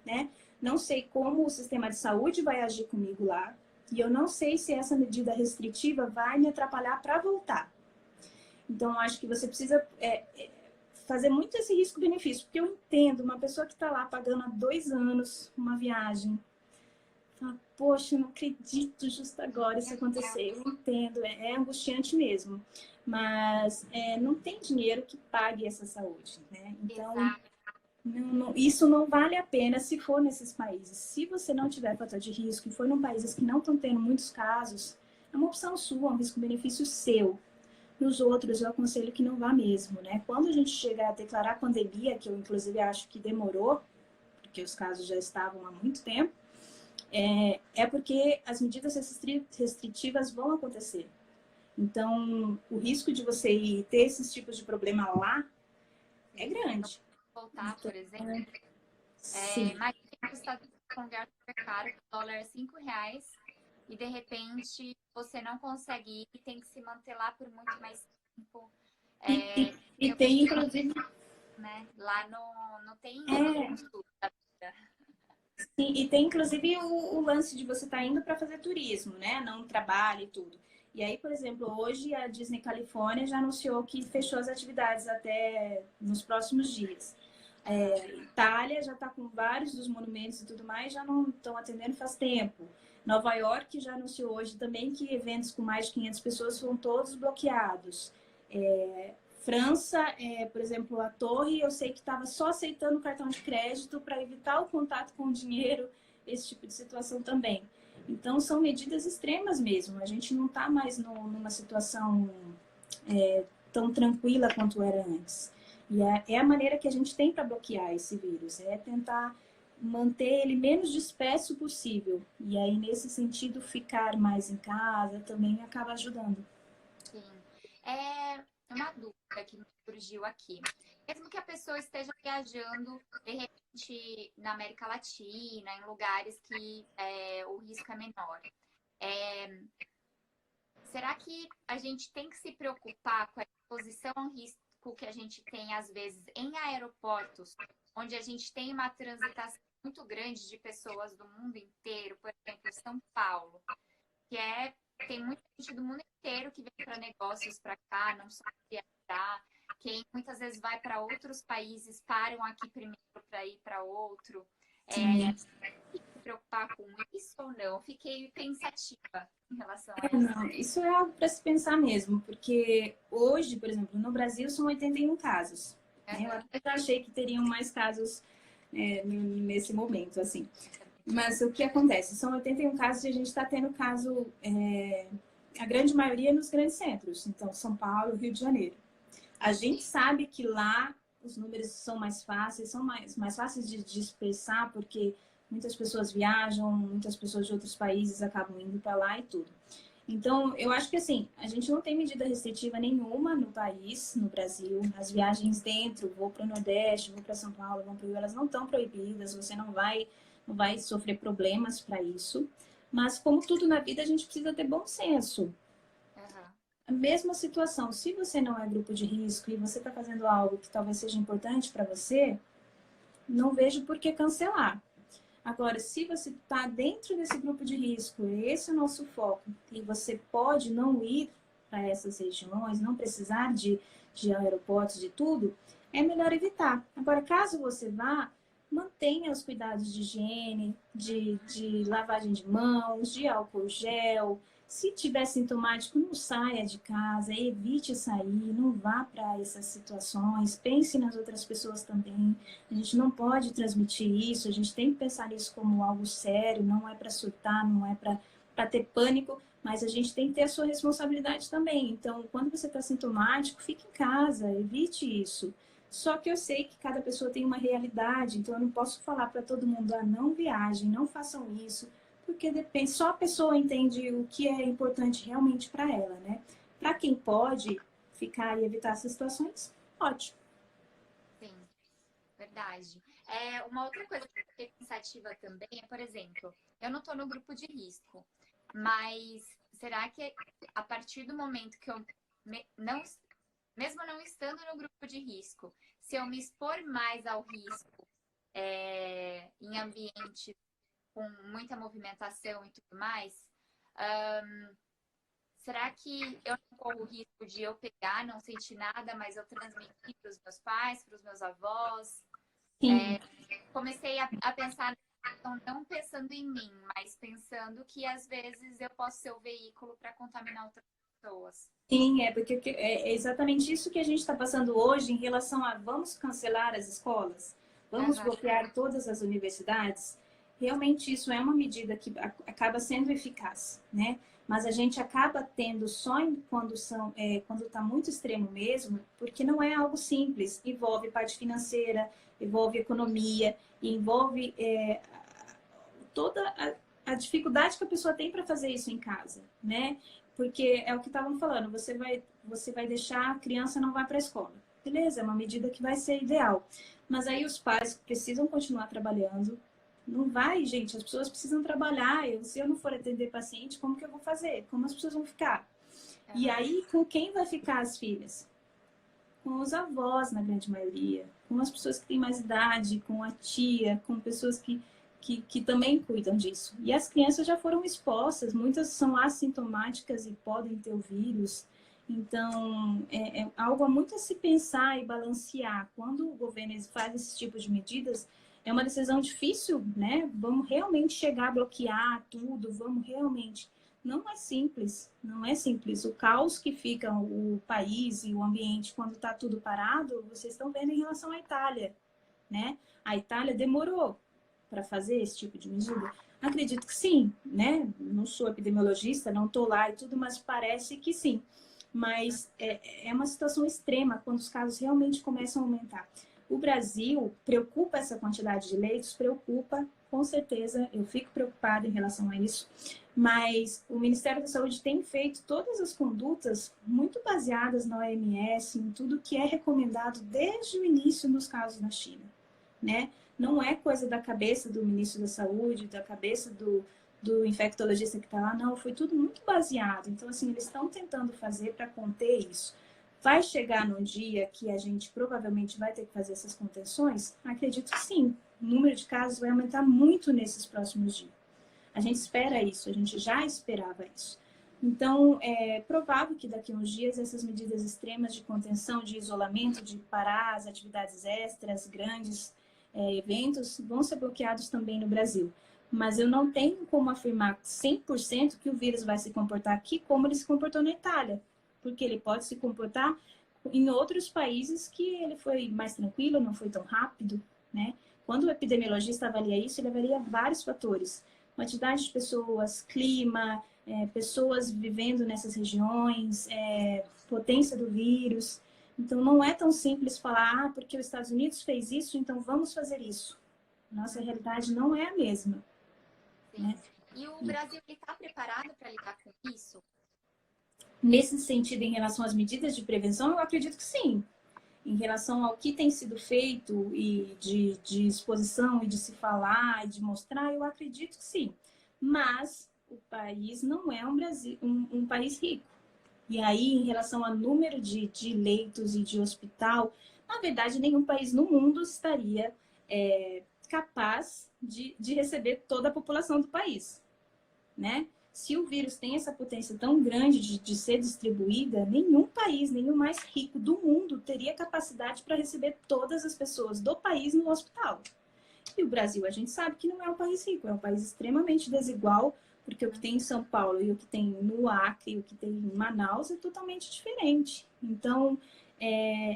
né? Não sei como o sistema de saúde vai agir comigo lá, e eu não sei se essa medida restritiva vai me atrapalhar para voltar. Então, eu acho que você precisa fazer muito esse risco-benefício, porque eu entendo uma pessoa que está lá pagando há 2 anos uma viagem, fala, poxa, eu não acredito justo agora isso acontecer. Eu entendo, é angustiante mesmo, mas não tem dinheiro que pague essa saúde, né? Então, isso não vale a pena se for nesses países. Se você não tiver fator de risco e for em países que não estão tendo muitos casos, é uma opção sua, um risco-benefício seu. Nos outros, eu aconselho que não vá mesmo, né? Quando a gente chegar a declarar pandemia, que eu inclusive acho que demorou, porque os casos já estavam há muito tempo, é porque as medidas restritivas vão acontecer. Então, o risco de você ir ter esses tipos de problema lá é grande. Voltar, por exemplo. Sim. Imagina que os Estados Unidos é um lugar super caro, o dólar é R$ 5, e de repente você não consegue ir e tem que se manter lá por muito mais tempo. E tem, inclusive... Né? Lá não tem custo da vida. Sim, e tem, inclusive, o lance de você estar indo para fazer turismo, né? Não trabalho e tudo. E aí, por exemplo, hoje a Disney Califórnia já anunciou que fechou as atividades até nos próximos dias. Itália já está com vários dos monumentos e tudo mais, já não estão atendendo faz tempo. Nova York já anunciou hoje também que eventos com mais de 500 pessoas foram todos bloqueados. França, por exemplo, a Torre, eu sei que estava só aceitando cartão de crédito para evitar o contato com o dinheiro, esse tipo de situação também. Então, são medidas extremas mesmo. A gente não está mais numa situação tão tranquila quanto era antes. E é a maneira que a gente tem para bloquear esse vírus, é tentar manter ele menos disperso possível. E aí, nesse sentido, ficar mais em casa também acaba ajudando. Sim. Uma dúvida que me surgiu aqui. Mesmo que a pessoa esteja viajando, de repente, na América Latina, em lugares que o risco é menor, será que a gente tem que se preocupar com a exposição ao risco que a gente tem, às vezes, em aeroportos, onde a gente tem uma transitação muito grande de pessoas do mundo inteiro, por exemplo, São Paulo, que tem muita gente do mundo inteiro que vem para negócios para cá, não só viajar. Quem muitas vezes vai para outros países, param aqui primeiro para ir para outro. Tem que se preocupar com isso ou não? Fiquei pensativa em relação a isso. Não, isso é algo para se pensar mesmo, porque hoje, por exemplo, no Brasil são 81 casos. Eu até achei que teriam mais casos nesse momento, assim. Mas o que acontece? São 81 casos e a gente está tendo caso, a grande maioria nos grandes centros. Então, São Paulo, Rio de Janeiro. A gente sabe que lá os números são mais fáceis, são mais fáceis de dispersar, porque muitas pessoas viajam, muitas pessoas de outros países acabam indo para lá e tudo. Então, eu acho que assim, a gente não tem medida restritiva nenhuma no país, no Brasil. As viagens dentro, vou para o Nordeste, vou para São Paulo, vou para o Rio, elas não estão proibidas, você não vai sofrer problemas para isso. Mas, como tudo na vida, a gente precisa ter bom senso. A mesma situação, se você não é grupo de risco e você está fazendo algo que talvez seja importante para você, não vejo por que cancelar. Agora, se você está dentro desse grupo de risco, esse é o nosso foco, e você pode não ir para essas regiões, não precisar de aeroportos, de tudo, é melhor evitar. Agora, caso você vá, mantenha os cuidados de higiene, de lavagem de mãos, de álcool gel. Se tiver sintomático, não saia de casa, evite sair, não vá para essas situações, pense nas outras pessoas também. A gente não pode transmitir isso, a gente tem que pensar nisso como algo sério, não é para surtar, não é para ter pânico, mas a gente tem que ter a sua responsabilidade também. Então, quando você está sintomático, fique em casa, evite isso. Só que eu sei que cada pessoa tem uma realidade, então eu não posso falar para todo mundo, não viajem, não façam isso, porque depende, só a pessoa entende o que é importante realmente para ela, né? Para quem pode ficar e evitar essas situações, ótimo. Sim, verdade. Uma outra coisa que eu fiquei pensativa também é, por exemplo, eu não estou no grupo de risco, mas será que a partir do momento que eu não, mesmo não estando no grupo de risco, se eu me expor mais ao risco em ambientes com muita movimentação e tudo mais, será que eu não corro o risco de eu pegar, não sentir nada, mas eu transmitir para os meus pais, para os meus avós? Comecei a pensar, não pensando em mim, mas pensando que às vezes eu posso ser o veículo para contaminar outras pessoas. Sim, porque é exatamente isso que a gente está passando hoje em relação a vamos cancelar as escolas, vamos bloquear todas as universidades. Realmente isso é uma medida que acaba sendo eficaz, né? Mas a gente acaba tendo só quando está muito extremo mesmo, porque não é algo simples. Envolve parte financeira, envolve economia, envolve toda a dificuldade que a pessoa tem para fazer isso em casa, né? Porque é o que estavam falando, você vai deixar a criança não vai para a escola. Beleza, é uma medida que vai ser ideal. Mas aí os pais precisam continuar trabalhando. Não vai, gente, as pessoas precisam trabalhar. Se eu não for atender paciente, como que eu vou fazer? Como as pessoas vão ficar? E aí, com quem vai ficar as filhas? Com os avós, na grande maioria. Com as pessoas que têm mais idade, com a tia, com pessoas que também cuidam disso. E as crianças já foram expostas, muitas são assintomáticas e podem ter o vírus. Então, é algo a muito a se pensar e balancear. Quando o governo faz esse tipo de medidas, é uma decisão difícil, né? Vamos realmente chegar a bloquear tudo, vamos realmente... Não é simples, não é simples. O caos que fica o país e o ambiente quando está tudo parado, vocês estão vendo em relação à Itália, né? A Itália demorou para fazer esse tipo de medida? Acredito que sim, né? Não sou epidemiologista, não estou lá e tudo, mas parece que sim. Mas é uma situação extrema quando os casos realmente começam a aumentar. O Brasil preocupa essa quantidade de leitos? Preocupa, com certeza. Eu fico preocupada em relação a isso. Mas o Ministério da Saúde tem feito todas as condutas muito baseadas na OMS, em tudo que é recomendado desde o início dos casos na China, né? Não é coisa da cabeça do ministro da Saúde, da cabeça do infectologista que está lá, não, foi tudo muito baseado. Então, assim, eles estão tentando fazer para conter isso. Vai chegar num dia que a gente provavelmente vai ter que fazer essas contenções? Acredito que sim. O número de casos vai aumentar muito nesses próximos dias. A gente espera isso, a gente já esperava isso. Então, é provável que daqui a uns dias essas medidas extremas de contenção, de isolamento, de parar as atividades extras, grandes eventos, vão ser bloqueados também no Brasil. Mas eu não tenho como afirmar 100% que o vírus vai se comportar aqui como ele se comportou na Itália. Porque ele pode se comportar em outros países que ele foi mais tranquilo, não foi tão rápido, né? Quando o epidemiologista avalia isso, ele avalia vários fatores. Quantidade de pessoas, clima, pessoas vivendo nessas regiões, potência do vírus. Então, não é tão simples falar, porque os Estados Unidos fez isso, então vamos fazer isso. Nossa realidade não é a mesma. Sim. Né? E o Brasil está preparado para lidar com isso? Nesse sentido, em relação às medidas de prevenção, eu acredito que sim. Em relação ao que tem sido feito e de exposição e de se falar e de mostrar, eu acredito que sim. Mas o país não é um país rico. E aí, em relação ao número de leitos e de hospital, na verdade, nenhum país no mundo estaria capaz de receber toda a população do país, né? Se o vírus tem essa potência tão grande de ser distribuída, nenhum país, nenhum mais rico do mundo teria capacidade para receber todas as pessoas do país no hospital. E o Brasil, a gente sabe que não é um país rico, é um país extremamente desigual, porque o que tem em São Paulo e o que tem no Acre e o que tem em Manaus é totalmente diferente. Então,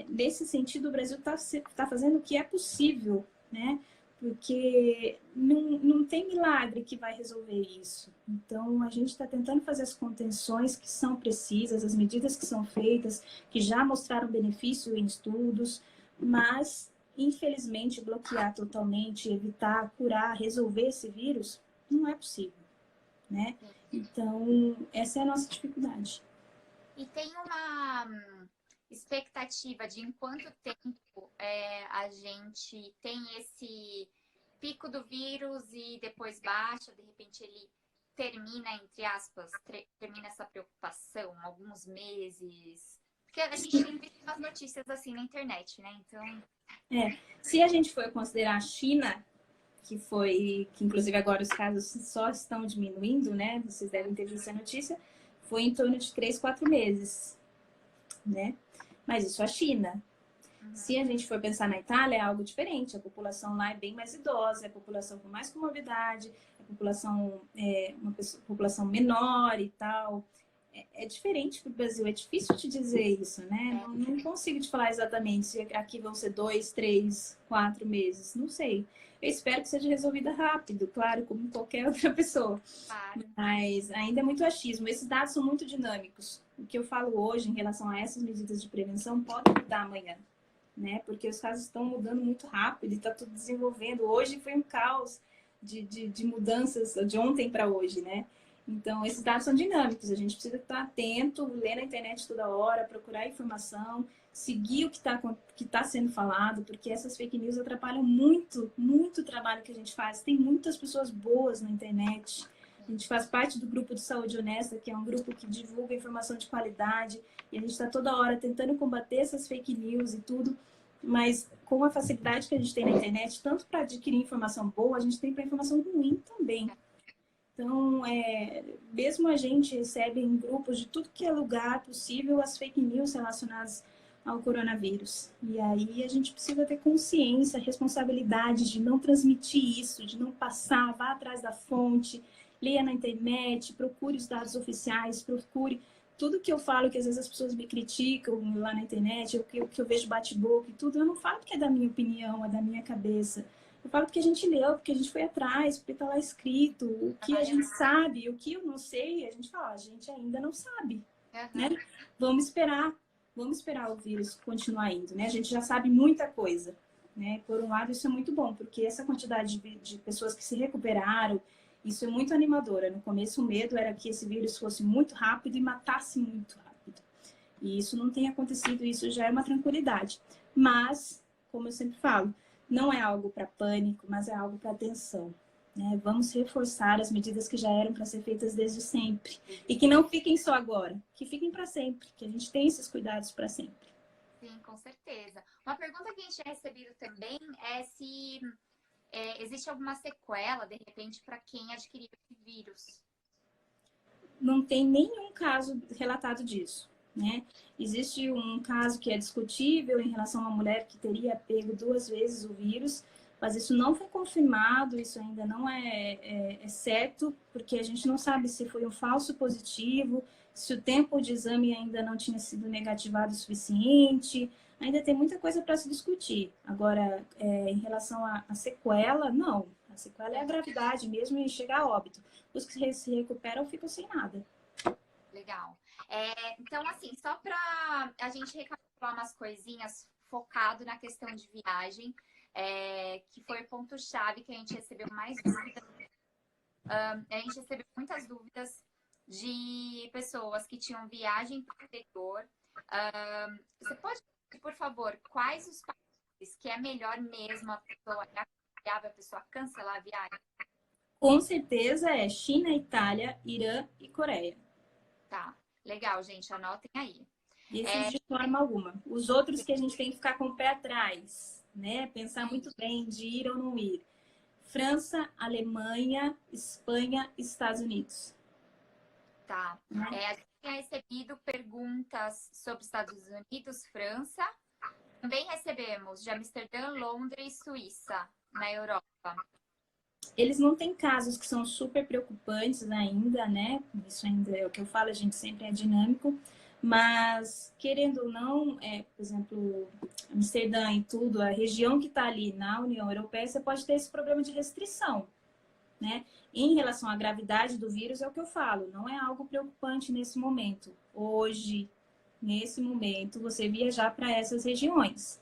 nesse sentido, o Brasil está fazendo o que é possível, né? Porque não tem milagre que vai resolver isso. Então, a gente está tentando fazer as contenções que são precisas, as medidas que são feitas, que já mostraram benefício em estudos, mas infelizmente, bloquear totalmente, evitar, curar, resolver esse vírus, não é possível, né? Então, essa é a nossa dificuldade. E tem uma expectativa de em quanto tempo a gente tem esse pico do vírus e depois baixa, de repente ele termina, entre aspas, termina essa preocupação, alguns meses. Porque a gente tem visto umas notícias assim na internet, né? Então. Se a gente for considerar a China, que inclusive agora os casos só estão diminuindo, né? Vocês devem ter visto essa notícia, foi em torno de 3, 4 meses, né? Mas isso é a China. Se a gente for pensar na Itália, é algo diferente. A população lá é bem mais idosa, é a população com mais comorbidade, a população uma população menor e tal. É diferente para o Brasil, é difícil te dizer isso, né? Não consigo te falar exatamente se aqui vão ser 2, 3, 4 meses, não sei. Eu espero que seja resolvida rápido, claro, como qualquer outra pessoa. Claro. Mas ainda é muito achismo. Esses dados são muito dinâmicos. O que eu falo hoje em relação a essas medidas de prevenção pode mudar amanhã, né? Porque os casos estão mudando muito rápido e está tudo desenvolvendo. Hoje foi um caos de mudanças de ontem para hoje, né? Então, esses dados são dinâmicos, a gente precisa estar atento, ler na internet toda hora, procurar informação, seguir o que tá sendo falado, porque essas fake news atrapalham muito, muito o trabalho que a gente faz. Tem muitas pessoas boas na internet. A gente faz parte do grupo de Saúde Honesta, que é um grupo que divulga informação de qualidade, e a gente está toda hora tentando combater essas fake news e tudo, mas com a facilidade que a gente tem na internet, tanto para adquirir informação boa, a gente tem para informação ruim também. Então, mesmo a gente recebe em grupos de tudo que é lugar possível as fake news relacionadas ao coronavírus. E aí a gente precisa ter consciência, responsabilidade de não transmitir isso, de não passar, vá atrás da fonte, leia na internet, procure os dados oficiais, procure tudo que eu falo, que às vezes as pessoas me criticam lá na internet, o que eu vejo bate-boca e tudo, eu não falo porque é da minha opinião, é da minha cabeça. Eu falo porque a gente leu, porque a gente foi atrás, porque está lá escrito. O que a gente sabe, o que eu não sei, a gente fala, a gente ainda não sabe, né? Vamos esperar o vírus continuar indo, né? A gente já sabe muita coisa, né? Por um lado, isso é muito bom, porque essa quantidade de pessoas que se recuperaram, isso é muito animadora. No começo, o medo era que esse vírus fosse muito rápido e matasse muito rápido. E isso não tem acontecido, isso já é uma tranquilidade. Mas, como eu sempre falo, não é algo para pânico, mas é algo para atenção. Né? Vamos reforçar as medidas que já eram para ser feitas desde sempre. E que não fiquem só agora, que fiquem para sempre, que a gente tenha esses cuidados para sempre. Sim, com certeza. Uma pergunta que a gente tem recebido também é se existe alguma sequela, de repente, para quem adquiriu esse vírus. Não tem nenhum caso relatado disso. Né? Existe um caso que é discutível em relação a uma mulher que teria pego 2 vezes o vírus, mas isso não foi confirmado, isso ainda não é certo, porque a gente não sabe se foi um falso positivo, se o tempo de exame ainda não tinha sido negativado o suficiente, ainda tem muita coisa para se discutir. Agora, em relação à sequela, não. A sequela é a gravidade mesmo e chegar a óbito. Os que se recuperam ficam sem nada. Legal. Então, assim, só para a gente recapitular umas coisinhas focado na questão de viagem, que foi o ponto-chave que a gente recebeu mais dúvidas. A gente recebeu muitas dúvidas de pessoas que tinham viagem para o exterior. Você pode, por favor, quais os países que é melhor mesmo a pessoa cancelar a viagem? Com certeza é China, Itália, Irã e Coreia. Tá, legal, gente, anotem aí. Esses de forma alguma. Os outros que a gente tem que ficar com o pé atrás, né? Pensar muito bem de ir ou não ir. França, Alemanha, Espanha, Estados Unidos. Tá. A gente tem recebido perguntas sobre Estados Unidos, França. Também recebemos de Amsterdã, Londres, Suíça, na Europa. Eles não têm casos que são super preocupantes ainda, né? Isso ainda é o que eu falo, a gente sempre é dinâmico. Mas, querendo ou não, por exemplo, Amsterdã e tudo, a região que está ali na União Europeia, você pode ter esse problema de restrição, né? Em relação à gravidade do vírus, é o que eu falo, não é algo preocupante nesse momento. Hoje, nesse momento, você viajar para essas regiões.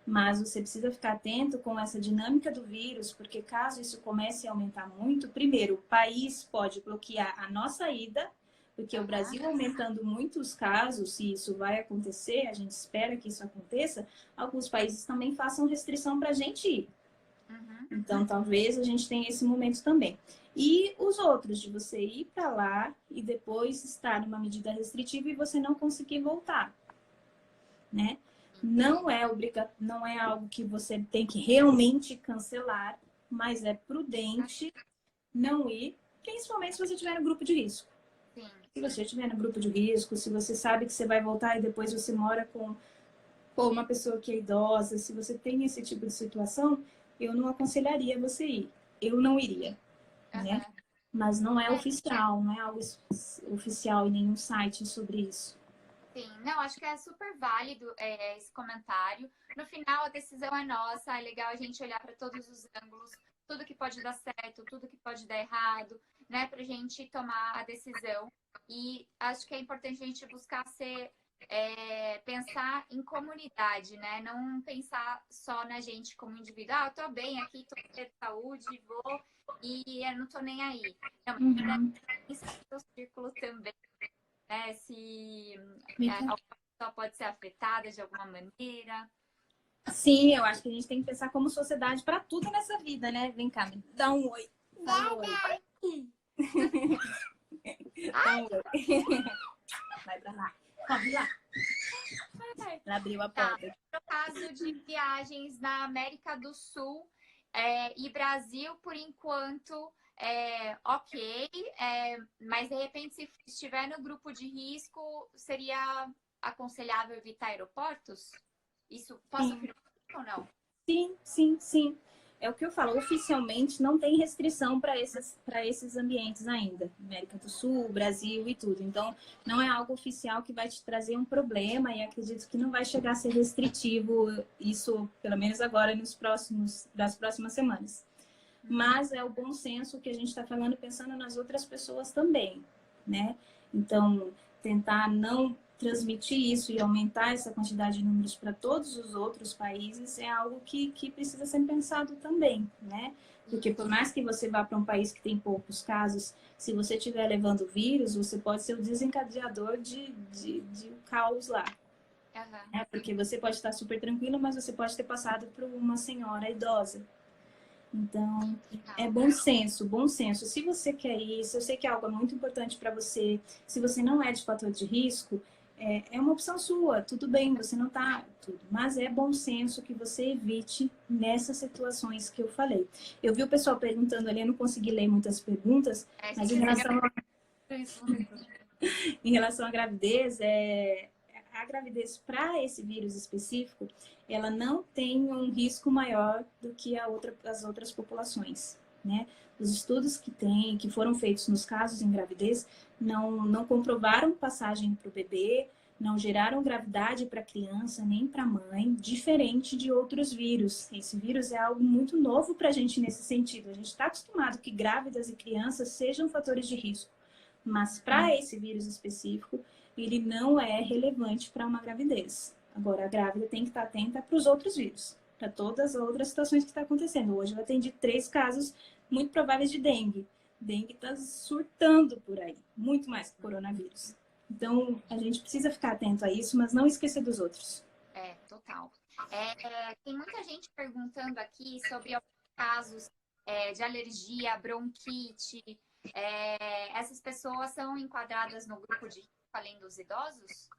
Mas você precisa ficar atento com essa dinâmica do vírus, porque caso isso comece a aumentar muito, primeiro, o país pode bloquear a nossa ida, porque o Brasil aumentando muito os casos, se isso vai acontecer, a gente espera que isso aconteça, alguns países também façam restrição para a gente ir. Então, talvez a gente tenha esse momento também. E os outros, de você ir para lá e depois estar numa medida restritiva e você não conseguir voltar, né? Não é algo que você tem que realmente cancelar, mas é prudente não ir, principalmente se você estiver no grupo de risco. Sim. Se você estiver no grupo de risco, se você sabe que você vai voltar e depois você mora com uma pessoa que é idosa, se você tem esse tipo de situação, eu não aconselharia você ir. Eu não iria, né? Mas não é oficial, não é algo oficial em nenhum site sobre isso. Sim, não, acho que é super válido esse comentário. No final, a decisão é nossa, é legal a gente olhar para todos os ângulos, tudo que pode dar certo, tudo que pode dar errado, né, para a gente tomar a decisão. E acho que é importante a gente buscar pensar em comunidade, né? Não pensar só na gente como indivíduo. Eu tô bem aqui, tô com saúde, vou e eu não tô nem aí. Não, isso é o círculo também, né? Se alguma pessoa pode ser afetada de alguma maneira. Sim, eu acho que a gente tem que pensar como sociedade para tudo nessa vida, né? Vem cá, dá um oi. Dá um oi. Dá um oi. Vai pra lá. Vamos lá. Ela abriu a porta. No caso de viagens na América do Sul e Brasil, por enquanto, ok. Mas, de repente, se estiver no grupo de risco, seria aconselhável evitar aeroportos? Isso posso afirmar ou não? Sim. É o que eu falo, oficialmente não tem restrição para esses ambientes ainda. América do Sul, Brasil e tudo. Então, não é algo oficial que vai te trazer um problema e acredito que não vai chegar a ser restritivo isso, pelo menos agora, das próximas semanas. Mas é o bom senso que a gente está falando, pensando nas outras pessoas também, né? Então, tentar não transmitir isso e aumentar essa quantidade de números para todos os outros países é algo que precisa ser pensado também, né? Porque por mais que você vá para um país que tem poucos casos, se você estiver levando vírus, você pode ser o desencadeador de caos lá. Porque você pode estar super tranquilo, mas você pode ter passado por uma senhora idosa. Então, é bom senso. Se você quer isso, eu sei que é algo muito importante para você. Se você não é de fator de risco, é uma opção sua. Tudo bem, você não está tudo. Mas é bom senso que você evite nessas situações que eu falei. Eu vi o pessoal perguntando ali, eu não consegui ler muitas perguntas, mas em relação à gravidez, a gravidez para esse vírus específico, ela não tem um risco maior do que as outras populações, né? Os estudos que foram feitos nos casos em gravidez não comprovaram passagem para o bebê, não geraram gravidade para a criança nem para a mãe, diferente de outros vírus. Esse vírus é algo muito novo para a gente nesse sentido. A gente está acostumado que grávidas e crianças sejam fatores de risco, mas para esse vírus específico, ele não é relevante para uma gravidez. Agora, a grávida tem que estar atenta para os outros vírus. para todas as outras situações que estão acontecendo. Hoje eu atendi 3 casos muito prováveis de dengue. Dengue está surtando por aí, muito mais que o coronavírus. Então, a gente precisa ficar atento a isso, mas não esquecer dos outros. Total. Tem muita gente perguntando aqui sobre alguns casos de alergia, bronquite. Essas pessoas são enquadradas no grupo de risco, além dos idosos?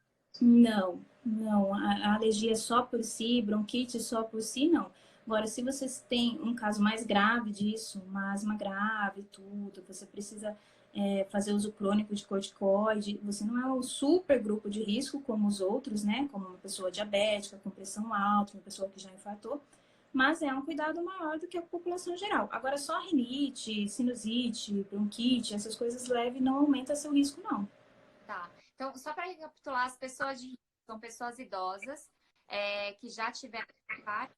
Não, não. A alergia só por si, bronquite só por si, não. Agora, se vocês têm um caso mais grave disso, uma asma grave, tudo, você precisa fazer uso crônico de corticoide, você não é um super grupo de risco como os outros, né? Como uma pessoa diabética, com pressão alta, uma pessoa que já infartou, mas é um cuidado maior do que a população geral. Agora, só rinite, sinusite, bronquite, essas coisas leves não aumenta seu risco, não. Tá. Então, só para recapitular, as pessoas de risco são pessoas idosas que já tiveram infarto.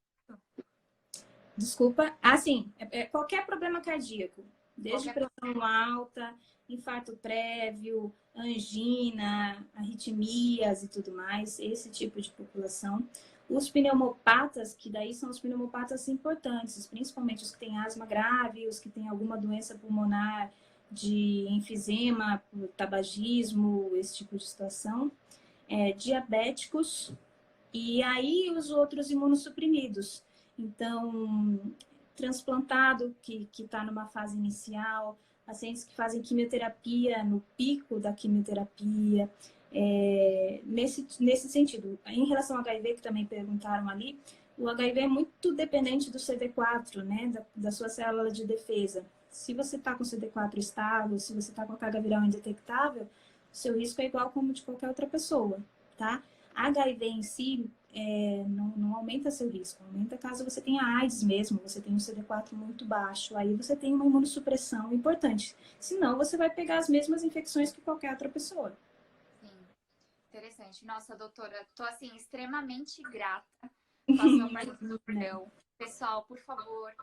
Desculpa. Sim, qualquer problema cardíaco, desde pressão alta, infarto prévio, angina, arritmias e tudo mais, esse tipo de população. Os pneumopatas, que daí são os pneumopatas importantes, principalmente os que têm asma grave, os que têm alguma doença pulmonar de enfisema, tabagismo, esse tipo de situação. Diabéticos, e aí os outros imunossuprimidos. Então, transplantado, que está numa fase inicial, pacientes que fazem quimioterapia no pico da quimioterapia, nesse sentido. Em relação ao HIV, que também perguntaram ali, o HIV é muito dependente do CD4, né, da sua célula de defesa. Se você está com CD4 estável, se você está com a carga viral indetectável, o seu risco é igual como de qualquer outra pessoa, tá? HIV em si não aumenta seu risco, aumenta caso você tenha AIDS mesmo, você tem um CD4 muito baixo, aí você tem uma imunossupressão importante. Senão, você vai pegar as mesmas infecções que qualquer outra pessoa. Sim, interessante. Nossa, doutora, tô assim, extremamente grata com a sua participação. Pessoal, por favor,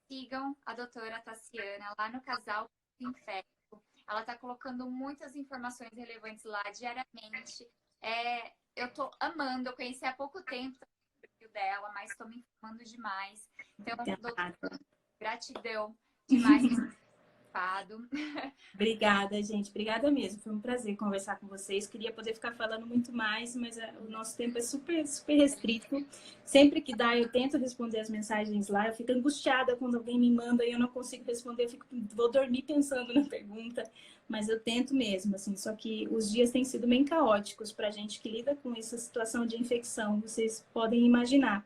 sigam a doutora Tassiana lá no Casal Infecto. Ela tá colocando muitas informações relevantes lá diariamente. Eu tô amando, eu conheci há pouco tempo o perfil dela, mas tô me informando demais. Então, doutora, gratidão demais por ter participado. Obrigada, gente. Obrigada mesmo. Foi um prazer conversar com vocês. Queria poder ficar falando muito mais, mas o nosso tempo é super, super restrito. Sempre que dá, eu tento responder as mensagens lá. Eu fico angustiada quando alguém me manda e eu não consigo responder. Vou dormir pensando na pergunta, mas eu tento mesmo, assim. Só que os dias têm sido bem caóticos para a gente que lida com essa situação de infecção. Vocês podem imaginar.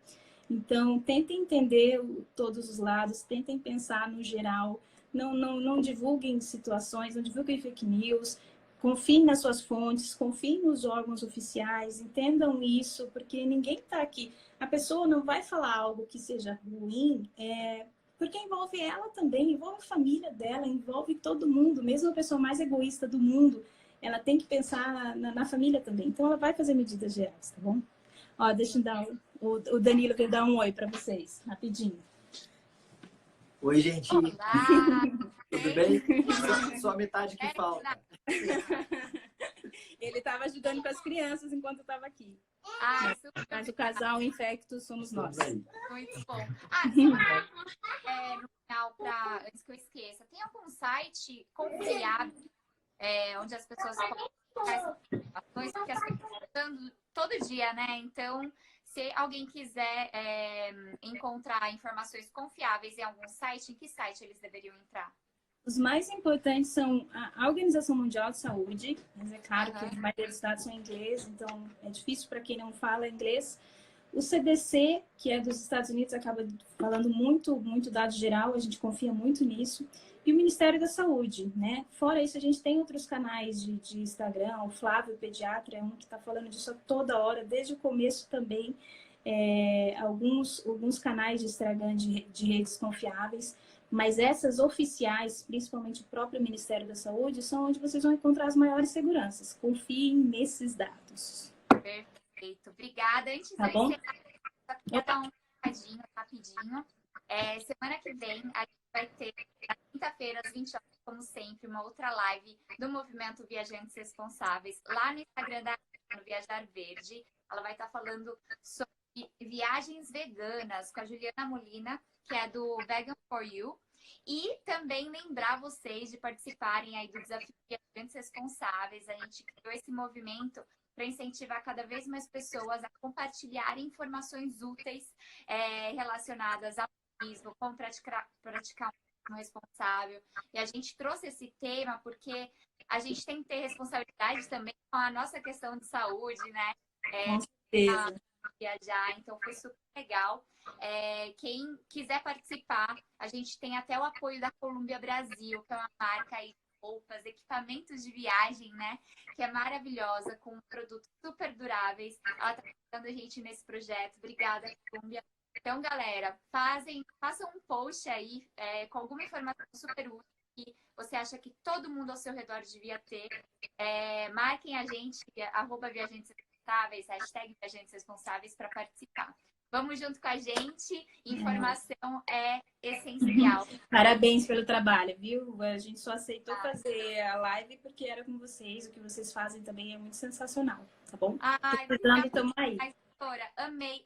Então, tentem entender todos os lados, tentem pensar no geral. Não divulguem situações, não divulguem fake news, confiem nas suas fontes, confiem nos órgãos oficiais, entendam isso, porque ninguém está aqui. A pessoa não vai falar algo que seja ruim, porque envolve ela também, envolve a família dela, envolve todo mundo, mesmo a pessoa mais egoísta do mundo, ela tem que pensar na família também. Então, ela vai fazer medidas gerais, tá bom? Ó, deixa eu dar... O Danilo quer dar um oi para vocês, rapidinho. Oi, gente. Olá! Tudo bem? Só a metade que falta. Ele estava ajudando com as crianças enquanto eu estava aqui. Super. Mas o casal infecto somos nós. Muito bom. Só no final, antes que eu esqueça, tem algum site confiável onde as pessoas podem colocar informações, porque as pessoas estão usando todo dia, né? Então, se alguém quiser encontrar informações confiáveis em algum site, em que site eles deveriam entrar? Os mais importantes são a Organização Mundial de Saúde, mas é claro que a maioria dos dados são em inglês, então é difícil para quem não fala inglês. O CDC, que é dos Estados Unidos, acaba falando muito dado geral, a gente confia muito nisso. E o Ministério da Saúde, né? Fora isso, a gente tem outros canais de Instagram, o Flávio Pediatra é um que está falando disso a toda hora, desde o começo também, alguns canais de Instagram de redes confiáveis, mas essas oficiais, principalmente o próprio Ministério da Saúde, são onde vocês vão encontrar as maiores seguranças. Confiem nesses dados. Perfeito. Obrigada. Antes tá bom? Quer dar um recadinho rapidinho. Semana que vem a gente vai ter, na quinta-feira, às 20 horas, como sempre, uma outra live do Movimento Viajantes Responsáveis, lá no Instagram da no Viajar Verde. Ela vai estar falando sobre Viagens Veganas, com a Juliana Molina, que é do Vegan for You. E também lembrar vocês de participarem aí do Desafio Viajantes Responsáveis. A gente criou esse movimento para incentivar cada vez mais pessoas a compartilharem informações úteis relacionadas ao turismo, como praticar um turismo responsável. E a gente trouxe esse tema porque a gente tem que ter responsabilidade também com a nossa questão de saúde, né? Com certeza. Viajar, então foi super legal. Quem quiser participar, a gente tem até o apoio da Columbia Brasil, que é uma marca aí de roupas, equipamentos de viagem, né? Que é maravilhosa, com produtos super duráveis. Ela está ajudando a gente nesse projeto. Obrigada, Columbia. Então, galera, façam um post aí com alguma informação super útil que você acha que todo mundo ao seu redor devia ter. Marquem a gente, @viajantes responsáveis, #viajantes para participar. Vamos junto com a gente, informação é essencial. Parabéns pelo trabalho, viu? A gente só aceitou fazer a live porque era com vocês, o que vocês fazem também é muito sensacional, tá bom? Ai, precisando tomar aí. Doutora, amei.